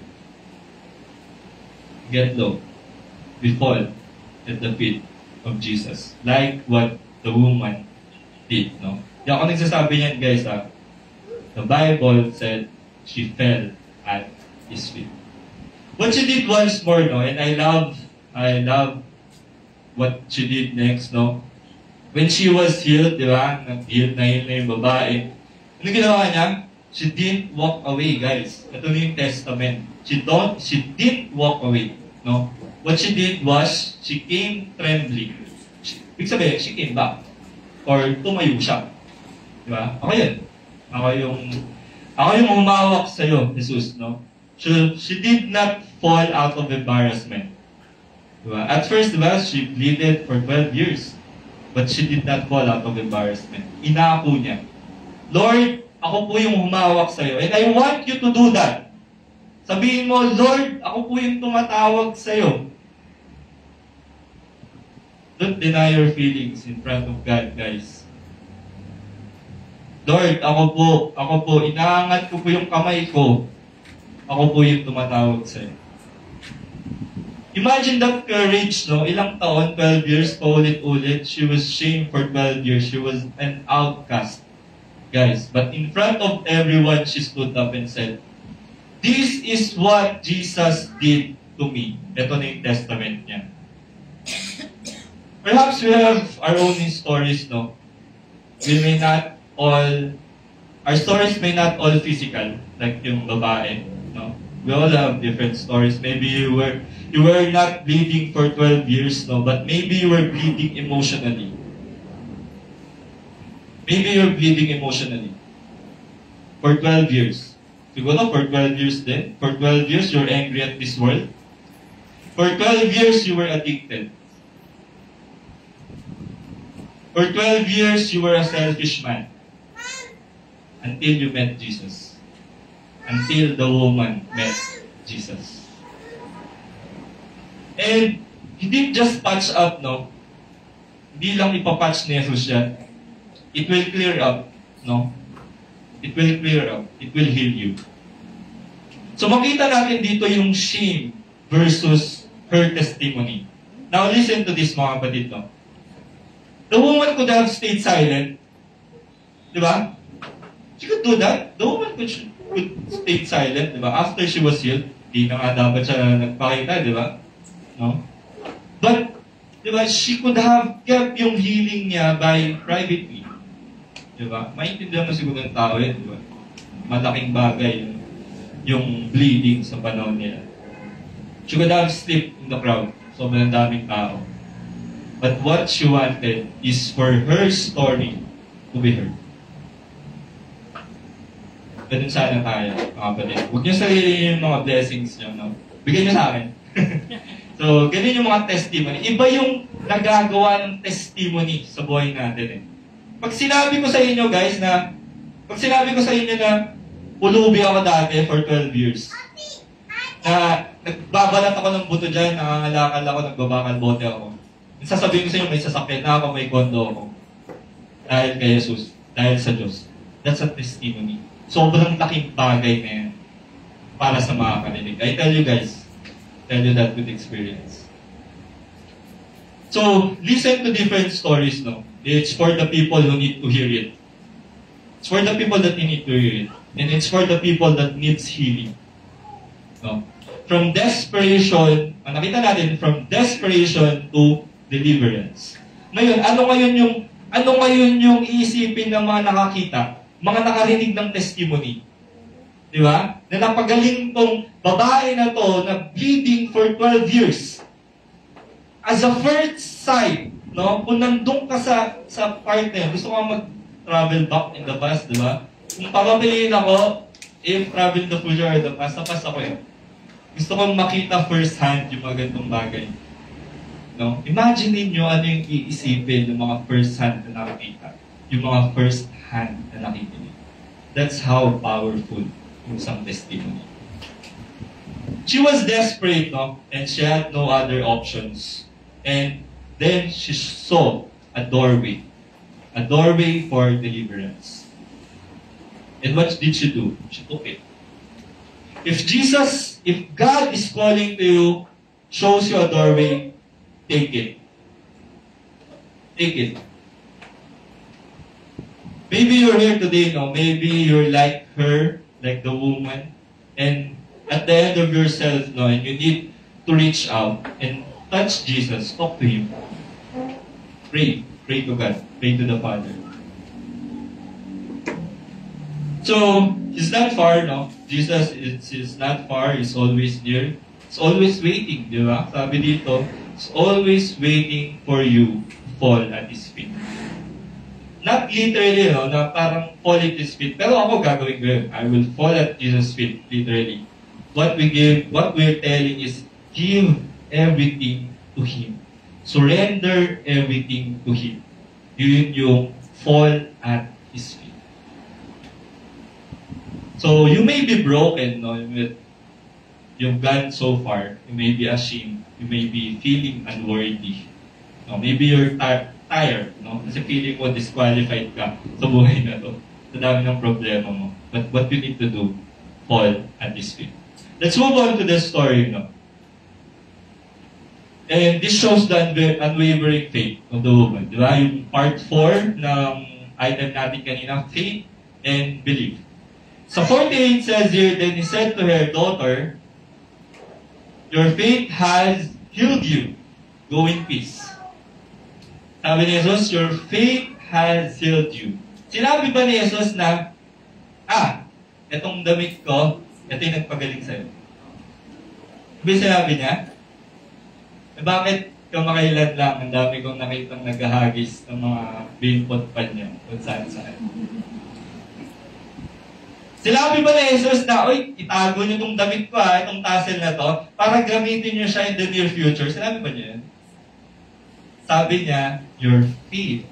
Get low. We fall at the feet of Jesus. Like what the woman did, no? Di ako nagsasabi niyan, guys, ha? The Bible said she fell at His feet. What she did once more, no? And I love what she did next, no? When she was healed, di ba? Nag-healed na yung babae. Ano ginawa niya? She didn't walk away, guys. Ito na yung testament. She didn't walk away, no? What she did was, she came trembling. Ibig sabihin, she came back. Or tumayo siya. Di ba? Ako yun. Ako yung humawak sa'yo, Jesus, no? She did not fall out of embarrassment. Diba? At first, diba, she bleeded for 12 years. But she did not fall out of embarrassment. Inako niya, Lord, ako po yung humawak sa'yo. And I want you to do that. Sabihin mo, Lord, ako po yung tumatawag sa'yo. Don't deny your feelings in front of God, guys. Lord, ako po, inaangat ko po yung kamay ko. Ako po yung tumatawag sa'yo. Imagine that courage, no? Ilang taon, 12 years, paulit-ulit. She was shamed for 12 years. She was an outcast. Guys, but in front of everyone, she stood up and said, this is what Jesus did to me. Ito na yung testament niya. Perhaps we have our own stories, no? We may not all, our stories may not all physical, like yung babae, no? We all have different stories. Maybe you were not bleeding for 12 years, no? But maybe you were bleeding emotionally. Maybe you're bleeding emotionally. For 12 years. Siguro for 12 years din. For 12 years, you're angry at this world. For 12 years, you were addicted. For 12 years, you were a selfish man. Until you met Jesus. Until the woman met Jesus. And he didn't just patch up, no? Hindi lang ipapatch ni Jesus yan. It will clear up, no? It will clear up. It will heal you. So makita natin dito yung shame versus her testimony. Now listen to this, mga kapatid, no? The woman could have stayed silent. Di ba? She could do that. The woman could stay silent, di ba? After she was healed, di na nga dapat siya nagpakita, di ba? No? But, di ba, she could have kept yung healing niya by privately. Di ba? Maintindihan mo siguro ng tao yun, di ba? Malaking bagay yung bleeding sa panahon nila. She could have slipped in the crowd. Sobrang daming tao. But what she wanted is for her story to be heard. Ganun sana tayo, mga kapatid. Huwag niyo sarili yung mga blessings niyo, no? Bigyan niyo sa akin. So, ganun yung mga testimony. Iba yung nagagawa ng testimony sa buhay natin, eh. Pag sinabi ko sa inyo, guys, na ulubi ako dati for 12 years, na nagbabalat ako ng buto dyan, nangangalakal ako, nagbabakal bote ako. Sasabihin ko sa inyo, may sasakyan na ako, may kondo ako. Dahil kay Jesus, dahil sa Diyos. That's a testimony. Sobrang laking bagay na yan para sa mga kanilig. I tell you guys, tell you that with experience. So, listen to different stories, no? It's for the people who need to hear it. It's for the people that need to hear it. And it's for the people that needs healing. No? From desperation, nakita natin, from desperation to deliverance. Ngayon, ano ngayon yung iisipin ng mga nakakita, mga nakarinig ng testimony? Di ba? Na napagaling tong babae na to na bleeding for 12 years. As a first sight, no? Kung nandun ka sa part na yun, gusto ko mag-travel back in the past, di ba? Kung papapiliin ako, if travel the future or the past, napas ako eh. Gusto kong makita first hand yung mga ganitong bagay. No? Imagine niyo ano yung iisipin ng mga first hand na nakikita. Yung mga first hand na nakikinig. That's how powerful yung isang testimony. She was desperate, no? And she had no other options. And then she saw a doorway. a doorway for deliverance. And what did she do? She took it. If God is calling to you, shows you a doorway, take it. Take it. Maybe you're here today, no? Maybe you're like her, like the woman, and at the end of yourself, no, and you need to reach out and touch Jesus, talk to Him. Pray. Pray to God. Pray to the Father. So, He's not far, no? Jesus is not far. He's always near. He's always waiting, di ba? Sabi dito, He's always waiting for you to fall at His feet. Not literally, no? Na parang fall at His feet. Pero ako gagawin ko yun. I will fall at Jesus' feet, literally. What we're telling is, give everything to Him. Surrender everything to Him. Yun yung fall at His feet. So, you may be broken, no, with you've gone so far. You may be ashamed. You may be feeling unworthy. No, maybe you're tired, no? Kasi feeling mo disqualified ka sa buhay na to. Sa dami ng problema mo. But what you need to do, fall at His feet. Let's move on to the story, no? And this shows the unwavering faith of the woman. Di ba? Yung part 4 ng item natin kanina, faith and belief. So 48 says here, then He said to her, daughter, your faith has healed you. Go in peace. Sabi ni Jesus, your faith has healed you. Sinabi ba ni Jesus na, itong damit ko, ito yung nagpagaling sa'yo? Sabi sinabi niya, bakit kamakailan lang, ang dami kong nakitang naghahagis ng mga bimpot pa niya kung saan-saan. Sinabi ba ni Jesus na, itago niyo itong damit ko itong tassel na to, para gamitin niyo siya in the near future? Sinabi ba niya yan? Sabi niya, your faith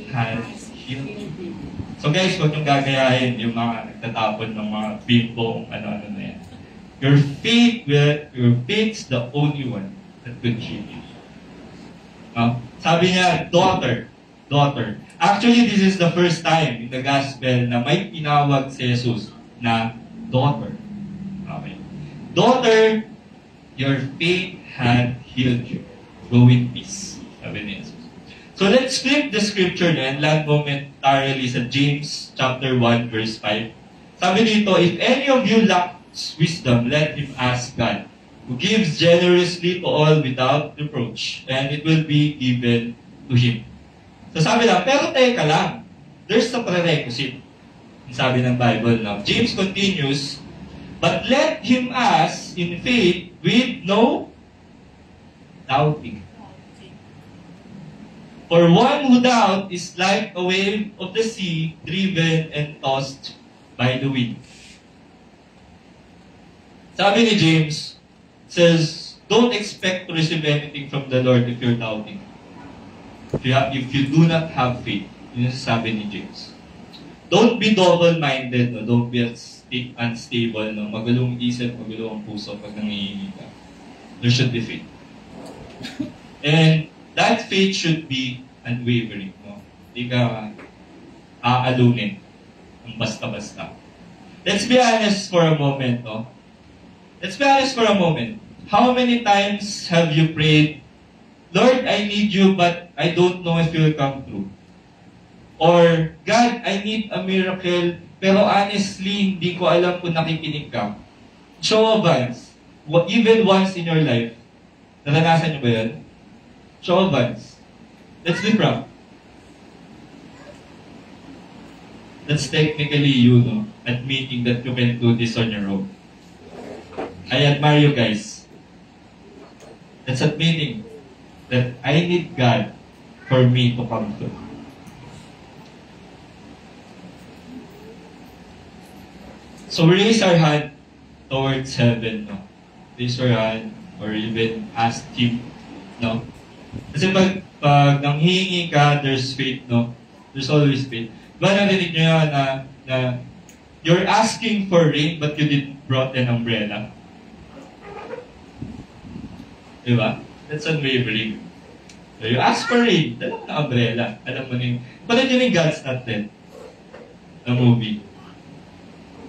has healed you. So guys, huwag niyong gagayahin yung mga nagtatapon ng mga bimbo, ano-ano na yan. Your faith's the only one that could heal you. Sabi niya, daughter. Actually, this is the first time in the gospel na may tinawag si Jesus na daughter. Okay. Daughter, your faith had healed you. Go in peace. Sabi ni Jesus. So let's flip the scripture and land momentarily sa James chapter 1 verse 5. Sabi dito, if any of you lacks wisdom, let him ask God, who gives generously to all without reproach, and it will be given to him. So sabi lang, pero teka lang, there's a prerequisite. Sabi ng Bible now. James continues, but let him ask in faith with no doubting. For one who doubts is like a wave of the sea, driven and tossed by the wind. Sabi ni James, says, don't expect to receive anything from the Lord if you're doubting. If you do not have faith. Yun yung sabi ni James. Don't be double-minded, no? Don't be unstable, no? Magulong isip, magulong puso pag nangihingi ka. There should be faith. And that faith should be unwavering, no? Hindi ka aalunin ng basta-basta. Let's be honest for a moment, no? Let's be honest for a moment. How many times have you prayed, Lord, I need you, but I don't know if you'll come through? Or, God, I need a miracle, pero honestly, hindi ko alam kung nakikinig ka. Show of hands. Even once in your life, naranasan niyo ba yun? Show of hands. Let's be proud. That's technically you, no? Admitting that you can do this on your own. I admire you guys. That's admitting that I need God for me to come through. So we raise our hand towards heaven, no? Raise your hand or even ask Him, no? Kasi pag nanghihingi ka, there's faith, no? There's always faith. Diba narinig nyo yan na you're asking for rain but you didn't brought an umbrella? Diba? That's unwavering. So you ask for rain, dala mo na umbrella. Alam mo na yung, panood yun yung God's Not Dead na movie.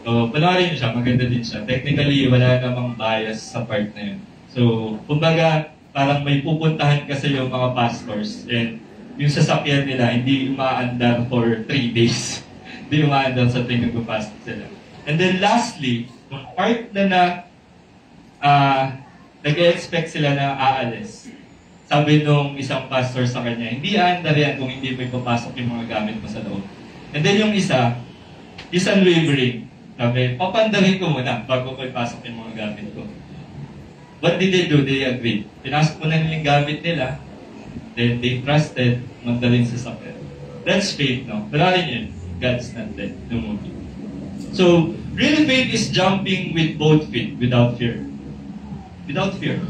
So, panoorin nyo siya, maganda din siya. Technically, wala namang bias sa part na yun. So, kumbaga, parang may pupuntahan kasi yung mga pastors and yung sasakyan nila, hindi umaandar for 3 days. Hindi umaandar sa tuwing nagpapasok sila. And then lastly, yung part na nag-expect sila na aalis. Sabi nung isang pastor sa kanya, hindi aandar yan kung hindi mo ipapasok yung mga gamit mo sa loob. And then yung isa, isang unwavering. Sabi, papandarin ko muna bago ko ipasok yung mga gamit ko. What did they do? They agreed. Pinasok mo na yung gamit nila, then they trusted, magdaling sa sakit. That's faith, no? Paraling yun. God's Not Dead, the movie. So, real faith is jumping with both feet, without fear. Without fear.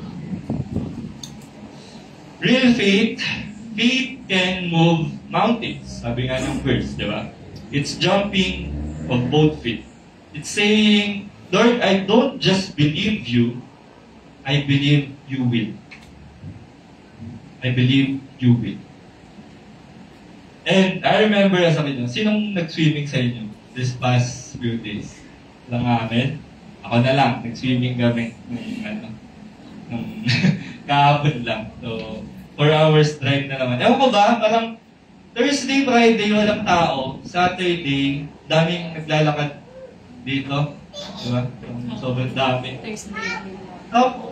Real faith can move mountains. Sabi nga ng verse, di ba? It's jumping of both feet. It's saying, Lord, I don't just believe you, I believe you will. I believe you will. And I remember as a kid, sinong nag-swimming sa inyo this past few days? Lang amin? Ako na lang, nag-swimming kami nung kahapon lang. So, 4 hours drive na naman. Ewan ko ba, parang Thursday, Friday, walang tao. Saturday, daming naglalakad dito. Diba? Sobrang dami.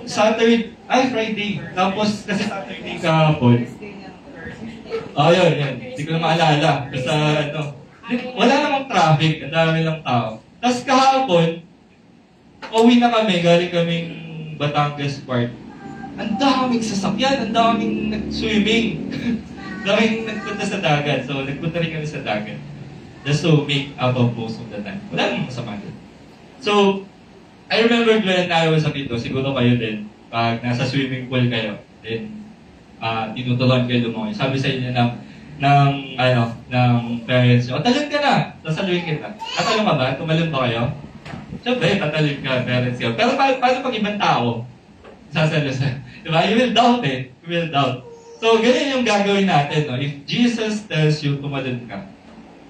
Saturday, Friday. Tapos, kasi Saturday kahapon. Yun. Hindi ko na maalala. Basta, wala namang traffic. Ang dami lang tao. Tapos kahapon, uwi na kami. Galing kaming Batangas Park. Ang daming sasakyan. Ang daming nag-swimming. daming nagpunta sa dagat. So, nagpunta rin kami sa dagat. Just to make out of most of the time. Wala namang masama doon. So, I remember when I was a kid, siguro kayo din, pag nasa swimming pool kayo, then, tinuturuan kayo lumangoy. Sabi sa inyo ng parents nyo, talon ka na! Sasaluhin kita. Tatalon ka ba? Tumalon ba kayo? Siyempre, tatalon ka, parents ko. Pero paano pag ibang tao? Sasalo sa... Diba? You will doubt eh. You will doubt. So, ganyan yung gagawin natin. No? If Jesus tells you tumalon ka,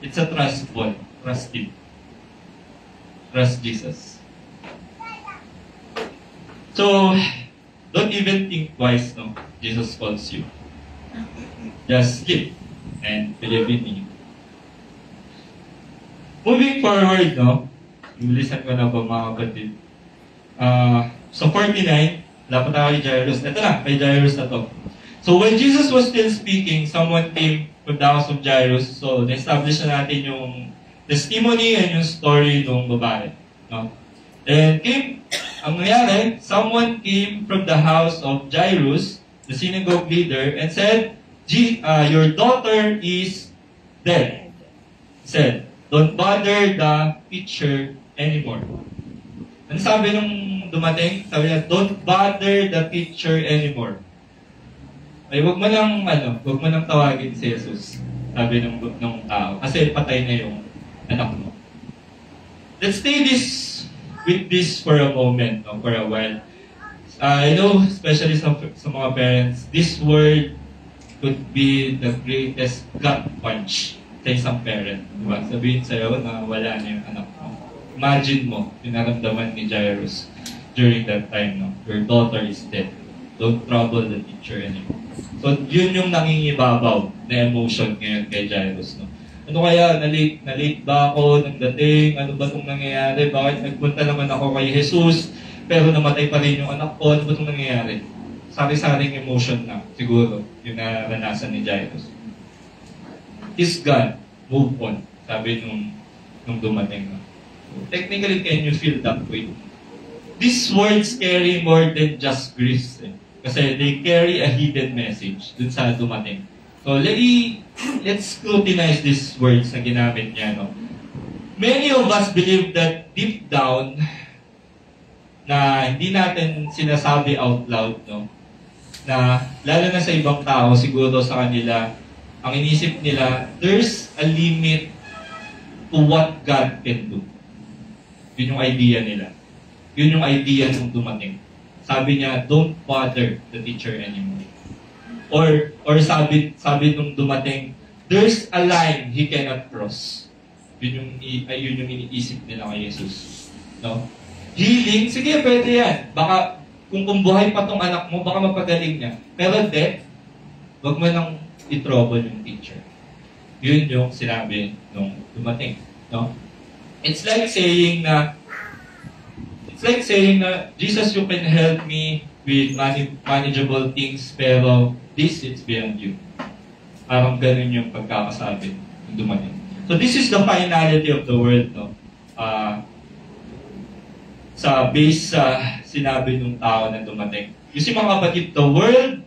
it's a trust fall. Trust Him. Trust Jesus. So, don't even think twice, no? Jesus calls you. Just sleep and believe in Him. Moving forward, no? Listen ko na po mga kapatid. So 49, dapat ako kay Jairus. Ito na, kay Jairus na to. So when Jesus was still speaking, someone came from the house of Jairus. So na-establish na natin yung testimony and yung story ng babae. No? And ang nangyari, someone came from the house of Jairus, the synagogue leader, and said, your daughter is dead. He said, don't bother the teacher anymore. Ano sabi nung dumating? Sabi niya, don't bother the teacher anymore. Ay, wag mo nang tawagin si Jesus. Sabi ng tao. Kasi patay na yung anak mo. Let's stay with this for a moment, no, for a while. I know, especially sa mga parents, this word could be the greatest gut punch sa isang parent. Diba? Sabihin sa'yo na wala na yung anak mo. Imagine mo, pinaramdaman ni Jairus during that time, no? Your daughter is dead. Don't trouble the teacher anymore. So, yun yung nangingibabaw na emotion ngayon kay Jairus, no? Ano kaya, na-late ba ako ng dating? Ano ba itong nangyayari? Bakit nagpunta naman ako kay Jesus, pero namatay pa rin yung anak ko? Ano ba itong nangyayari? Sari-saring emotion na, siguro, yung naranasan ni Jairus. Is God, move on, sabi nung dumating. So, technically, can you feel that way? These words carry more than just grief. Kasi they carry a hidden message dun sa dumating. So, let's scrutinize these words na ginamit niya. No? Many of us believe that deep down, na hindi natin sinasabi out loud, no? Na lalo na sa ibang tao, siguro sa kanila, ang inisip nila, there's a limit to what God can do. Yun yung idea nila. Yun yung idea nung dumating. Sabi niya, don't bother the teacher anymore. Or sabi nung dumating, there's a line he cannot cross. Yun yung iniisip nila kay Jesus. No? Healing, sige, pwede yan. Baka, kung buhay pa tong anak mo, baka mapagaling niya. Pero death, wag mo nang i-trouble yung teacher. Yun yung sinabi nung dumating. No? It's like saying na, Jesus, you can help me with manageable things, pero this is beyond you. Parang ganun yung pagkakasabi ng dumating. So this is the finality of the world, no? Based sa sinabi ng tao na dumating. You see, mga kapatid, the world,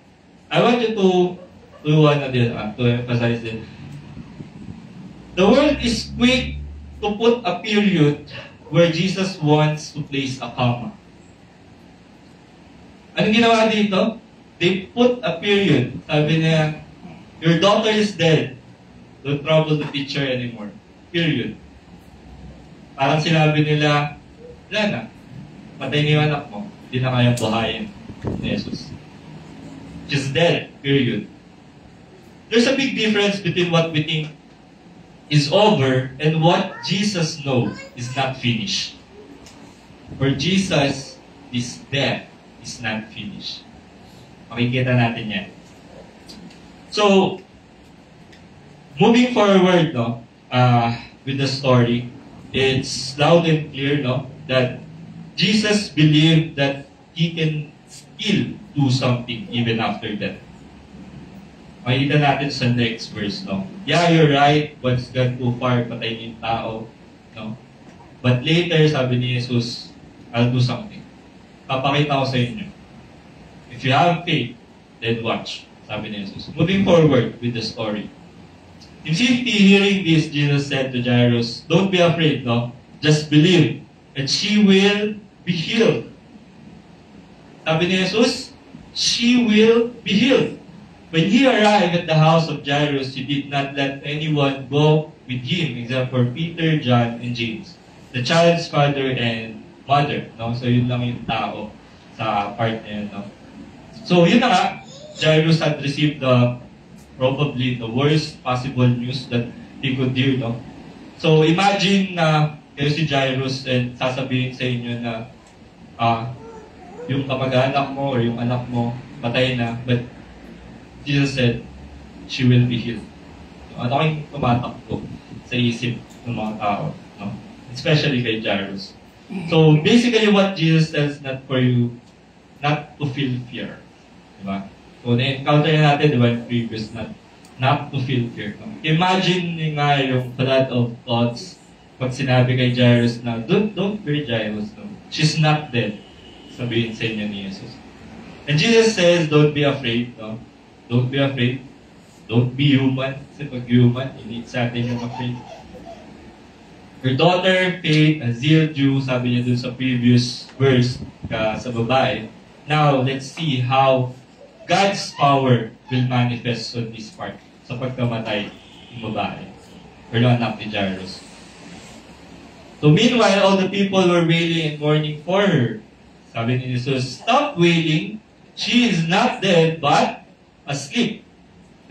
I want you to emphasize this. The world is quick to put a period where Jesus wants to place a comma. Anong ginawa dito? They put a period. Sabi niya, your daughter is dead. Don't trouble the teacher anymore. Period. Parang sinabi nila, wala na. Patay niyo anak mo. Hindi na kayang buhayin ni Jesus. She's dead. Period. There's a big difference between what we think is over and what Jesus knows is not finished. For Jesus, this death is not finished. Makikita natin yan. So, moving forward, no, with the story, it's loud and clear, no, that Jesus believed that He can still do something even after death. Makikita natin sa next verse, no? Yeah, you're right. Once gone too far, patayin yung tao. No? But later, sabi ni Jesus, I'll do something. Papakita ko sa inyo. If you have faith, then watch. Sabi ni Jesus. Moving forward with the story. In 50, hearing this, Jesus said to Jairus, don't be afraid, no? Just believe, and she will be healed. Sabi ni Jesus, she will be healed. When he arrived at the house of Jairus, he did not let anyone go with him except for Peter, John, and James, the child's father and mother. No? So yun lang yung tao sa part na yun. No? So yun na nga, Jairus had received probably the worst possible news that he could hear. No? So imagine na kayo si Jairus and sasabihin sa inyo na yung kamag-anak mo or yung anak mo patay na, but Jesus said, she will be healed. So, ano kayong tumatakbo sa isip ng mga tao? No? Especially kay Jairus. So, basically what Jesus tells not for you, not to feel fear. Diba? So, na-encounter natin, diba, in previous, not to feel fear. No? Imagine nga yung flood of thoughts pag sinabi kay Jairus na, don't fear Jairus. No? She's not dead. Sabihin sa inyo ni Jesus. And Jesus says, don't be afraid. No? Don't be afraid. Don't be human. Kasi pag human, hindi sa atin yung afraid. Your daughter, Faith, has healed you, sabi niya dun sa previous verse sa babae. Now, let's see how God's power will manifest on this part sa pagkamatay ng babae. Or no anak ni Jairus. So meanwhile, all the people were wailing and mourning for her. Sabi ni Jesus, stop wailing. She is not dead, but asleep.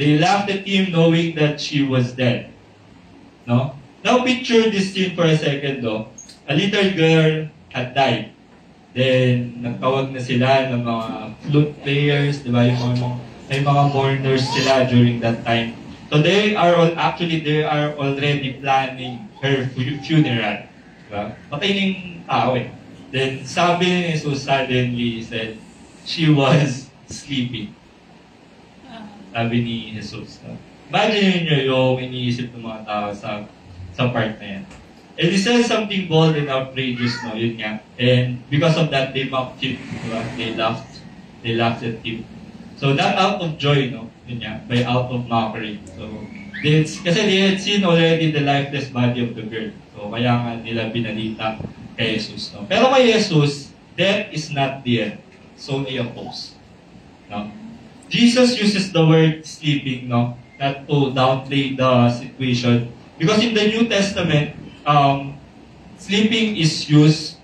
They laughed at him knowing that she was dead. No? Now picture this scene for a second, though. A little girl had died. Then, nagtawag na sila ng mga flute players, di ba? May mga mourners sila during that time. So they are already planning her funeral. Diba? Patay na yung tao eh. Then, sabi ni Jesus suddenly said, she was sleeping. Sabi ni Jesus. Imagine nyo yung iniisip ng mga tao sa part na yan. And he says something bold and outrageous, no? Yun nga. And because of that, they mocked him. Diba? They laughed at him. So not out of joy, no? Yun nga. By out of mockery. So, kasi they had seen already the lifeless body of the girl. So kaya nga nila binalita kay Jesus. No? Pero kay Jesus, death is not the end. It's only a pause. No? Jesus uses the word sleeping, no? Not to downplay the situation. Because in the New Testament, sleeping is used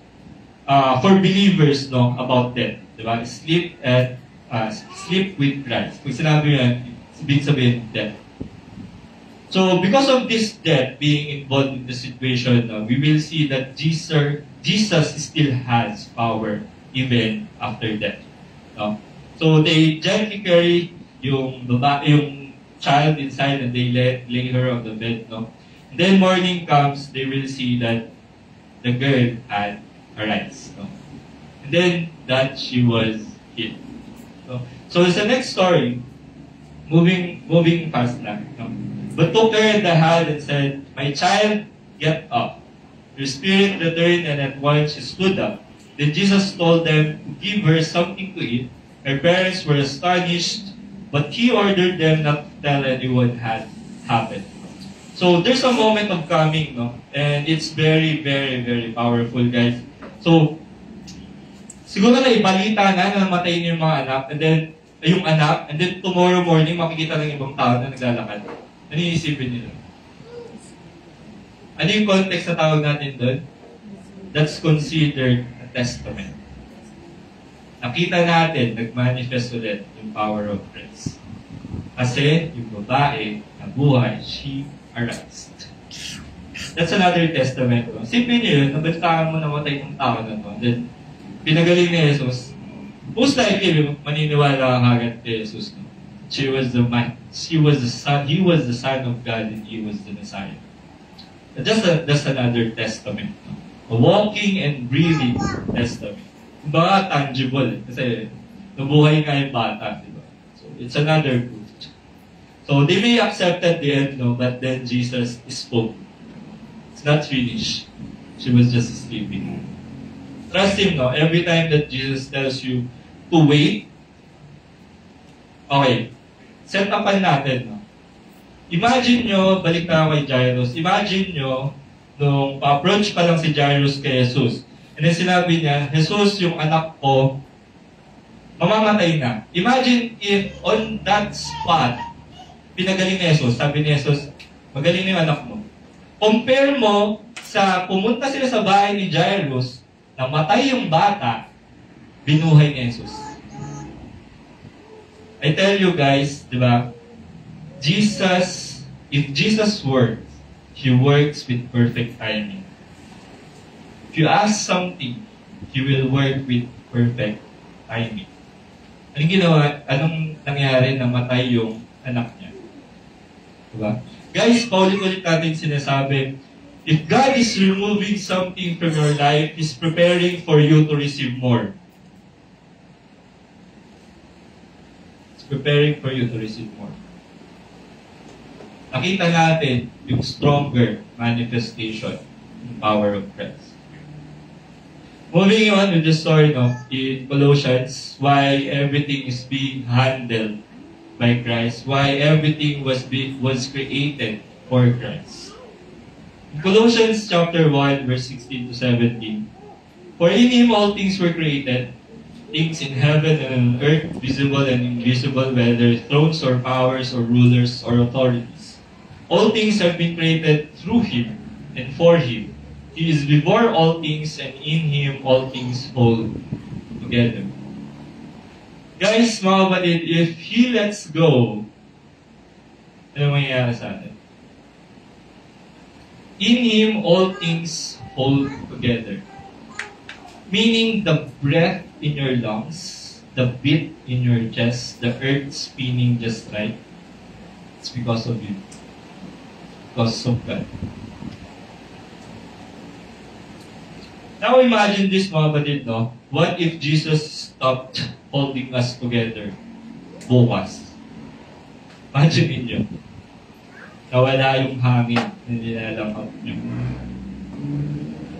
for believers, no? About death. Diba? Sleep and sleep with Christ. Pag sinabi yan, ibig sabihin death. So, because of this death being involved in the situation, we will see that Jesus still has power even after death. No? So, they gently carry yung child inside and they lay her on the bed. No? And then morning comes, they will see that the girl had arise. No? And then that she was healed. So it's the next story, moving fast lang. No? But took her in the hand and said, "My child, get up." Her spirit returned, and at once she stood up. Then Jesus told them to give her something to eat. Her parents were astonished, but he ordered them not to tell anyone had happened. So there's a moment of coming, no? And it's very, very, very powerful, guys. So, siguro na ibalita na namatay niyo yung mga anak, and then tomorrow morning makikita ng ibang tao na naglalakad. Ano yung isipin nila? Ano yung context na tawag natin doon? That's considered a testament. Nakita natin, nag-manifest ulit yung power of grace. Kasi yung babae, nabuhay, she arose. That's another testament. Isipin niyo yun, nabalitaan mo namatay ng tao na to. Then, pinagaling ni Jesus. Most likely, maniniwala ka agad kay Jesus. No? He was the Son. He was the Son of God, and He was the Messiah. That's another testament. No? A walking and breathing testament. Kumbaga tangible. Kasi nabuhay nga yung bata. Diba? So it's another proof. So they may accept at the end, no? But then Jesus spoke. It's not finished. She was just sleeping. Trust Him, no? Every time that Jesus tells you to wait, okay, set upan natin, no? Imagine nyo, balik na kay Jairus, imagine nyo, nung pa-approach pa lang si Jairus kay Jesus, and then sinabi niya, Jesus, yung anak ko, mamamatay na. Imagine if on that spot, pinagaling ni Jesus, sabi ni Jesus, magaling na yung anak mo. Compare mo sa pumunta sila sa bahay ni Jairus, namatay yung bata, binuhay ni Jesus. I tell you guys, di ba, if Jesus works, He works with perfect timing. If you ask something, He will work with perfect timing. Anong ginawa? Anong nangyari na matay yung anak niya? Diba? Guys, paulit-ulit natin sinasabi, if God is removing something from your life, He's preparing for you to receive more. He's preparing for you to receive more. Nakita natin yung stronger manifestation ng power of Christ. Moving on with the story in Colossians, why everything is being handled by Christ, why everything was created for Christ. In Colossians chapter 1, verse 16 to 17, for in Him all things were created, things in heaven and on earth, visible and invisible, whether thrones or powers or rulers or authorities. All things have been created through Him and for Him. He is before all things, and in Him all things hold together. Guys, mga kapatid, if He lets go, ano mangyayari sa atin? In Him all things hold together. Meaning the breath in your lungs, the beat in your chest, the earth spinning just right, it's because of you. Because of God. Now imagine this, mga kapatid, no? What if Jesus stopped holding us together bukas? Imagine ninyo. Nawala yung hangin na nilalangkap niyo.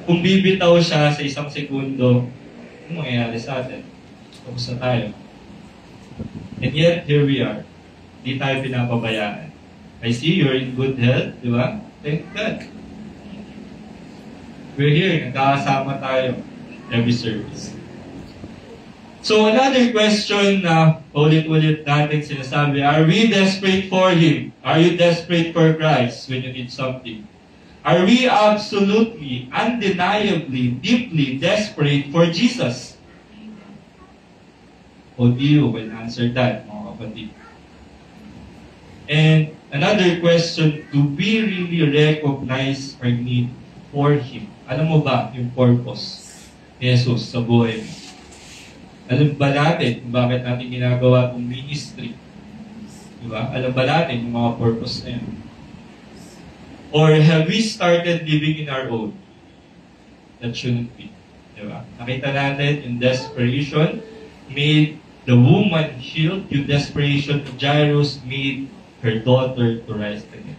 Kung bibitaw siya sa isang segundo, ano mangyayari sa atin? Tapos na tayo. And yet, here we are. Hindi tayo pinapabayaan. I see you're in good health, di ba? Thank God. We're here, nagkakasama tayo every service. So another question na ulit-ulit natin sinasabi, are we desperate for Him? Are you desperate for Christ when you need something? Are we absolutely, undeniably, deeply desperate for Jesus? Only you will answer that, mga kapatid. And another question, do we really recognize our need for Him? Alam mo ba yung purpose ni Jesus sa buhay mo? Alam ba natin kung bakit natin ginagawa itong ministry? Diba? Alam ba natin yung mga purpose na yun? Or have we started living in our own? That shouldn't be. Diba? Nakita natin yung desperation made the woman healed. Yung desperation of Jairus made her daughter to rise again.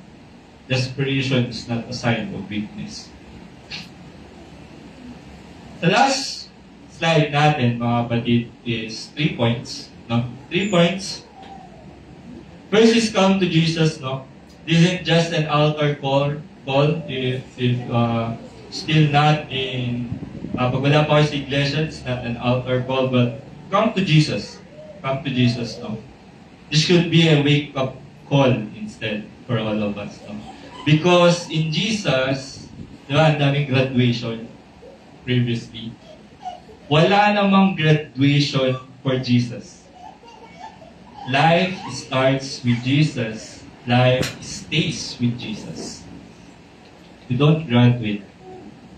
Desperation is not a sign of weakness. The last slide natin, mga kapatid, is 3 points. No? 3 points. First is come to Jesus. No? This isn't just an altar call. If still not in, pag wala pa kayo sa iglesia, it's not an altar call, but come to Jesus. Come to Jesus. No? This should be a wake-up call instead for all of us. No? Because in Jesus, diba, ang daming graduation previously. Wala namang graduation for Jesus. Life starts with Jesus. Life stays with Jesus. You don't graduate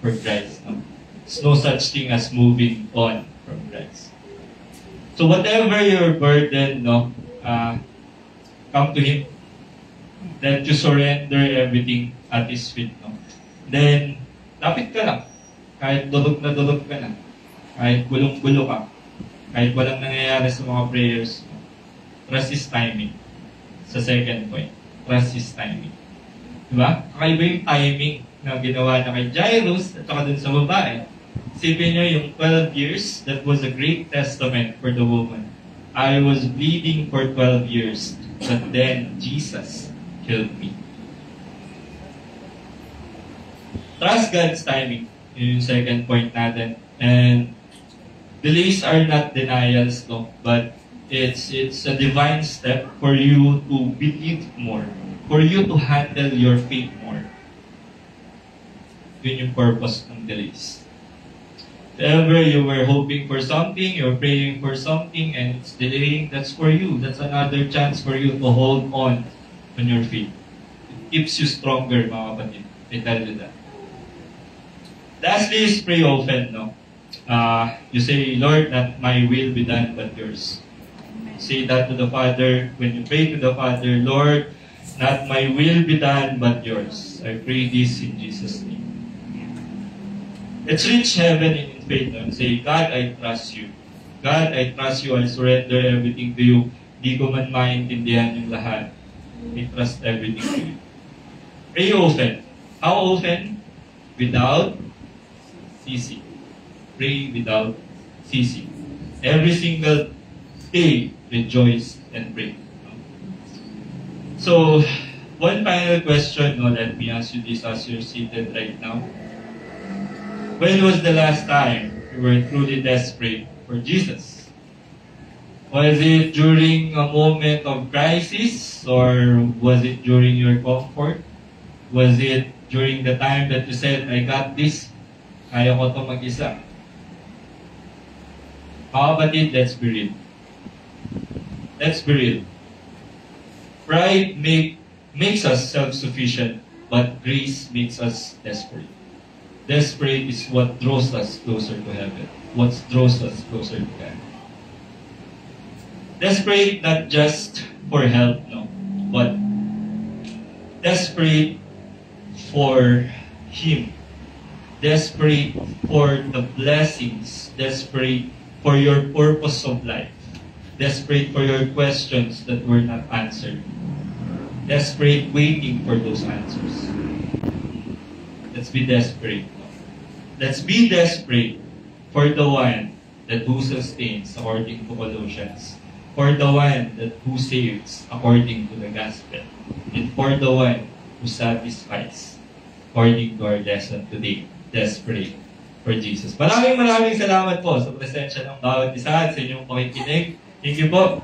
for Christ. No? There's no such thing as moving on from Christ. So whatever your burden, no, come to Him. Then you surrender everything at His feet. No? Then, lapit ka lang. Kahit dulog ka na. Kahit gulong-gulo ka. Kahit walang nangyayari sa mga prayers mo. Trust His timing. Sa second point. Trust His timing. Diba? Kakaiba yung timing na ginawa na kay Jairus at saka dun sa babae. Isipin nyo yung 12 years, that was a great testament for the woman. I was bleeding for 12 years, but then Jesus healed me. Trust God's timing. Yun yung second point natin. And delays are not denials, no? But it's a divine step for you to believe more, for you to handle your faith more. Yun yung purpose ng delays. If ever you were hoping for something, you're praying for something, and it's delaying, that's for you. That's another chance for you to hold on your faith. It keeps you stronger, mga kapatid. I tell you that. Lastly is pray often, no? You say, Lord, not my will be done, but yours. Say that to the Father. When you pray to the Father, Lord, not my will be done, but yours. I pray this in Jesus' name. Let's reach heaven in faith and say, God, I trust you. God, I trust you. I surrender everything to you. Di ko man maintindihan yung lahat. I trust everything to you. Pray often. How often? Without ceasing. Pray without ceasing. Every single day, rejoice and pray. So, one final question, no, let me ask you this as you're seated right now. When was the last time you were truly desperate for Jesus? Was it during a moment of crisis, or was it during your comfort? Was it during the time that you said, I got this, kaya ko ito mag-isa? Mga kapatid, let's be real. Let's be real. Pride makes us self-sufficient, but grace makes us desperate. Desperate is what draws us closer to heaven. What draws us closer to God. Desperate not just for help, no, but desperate for Him. Desperate for the blessings. Desperate for your purpose of life. Desperate for your questions that were not answered. Desperate waiting for those answers. Let's be desperate. Let's be desperate for the one that who sustains according to Colossians. For the one that who saves according to the gospel. And for the one who satisfies according to our lesson today. Desperate for Jesus. Maraming salamat po sa presensya ng bawat isa at sa inyong pakikinig. Thank you po.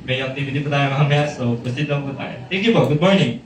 May activity po tayo mamaya, so proceed lang po tayo. Thank you po. Good morning.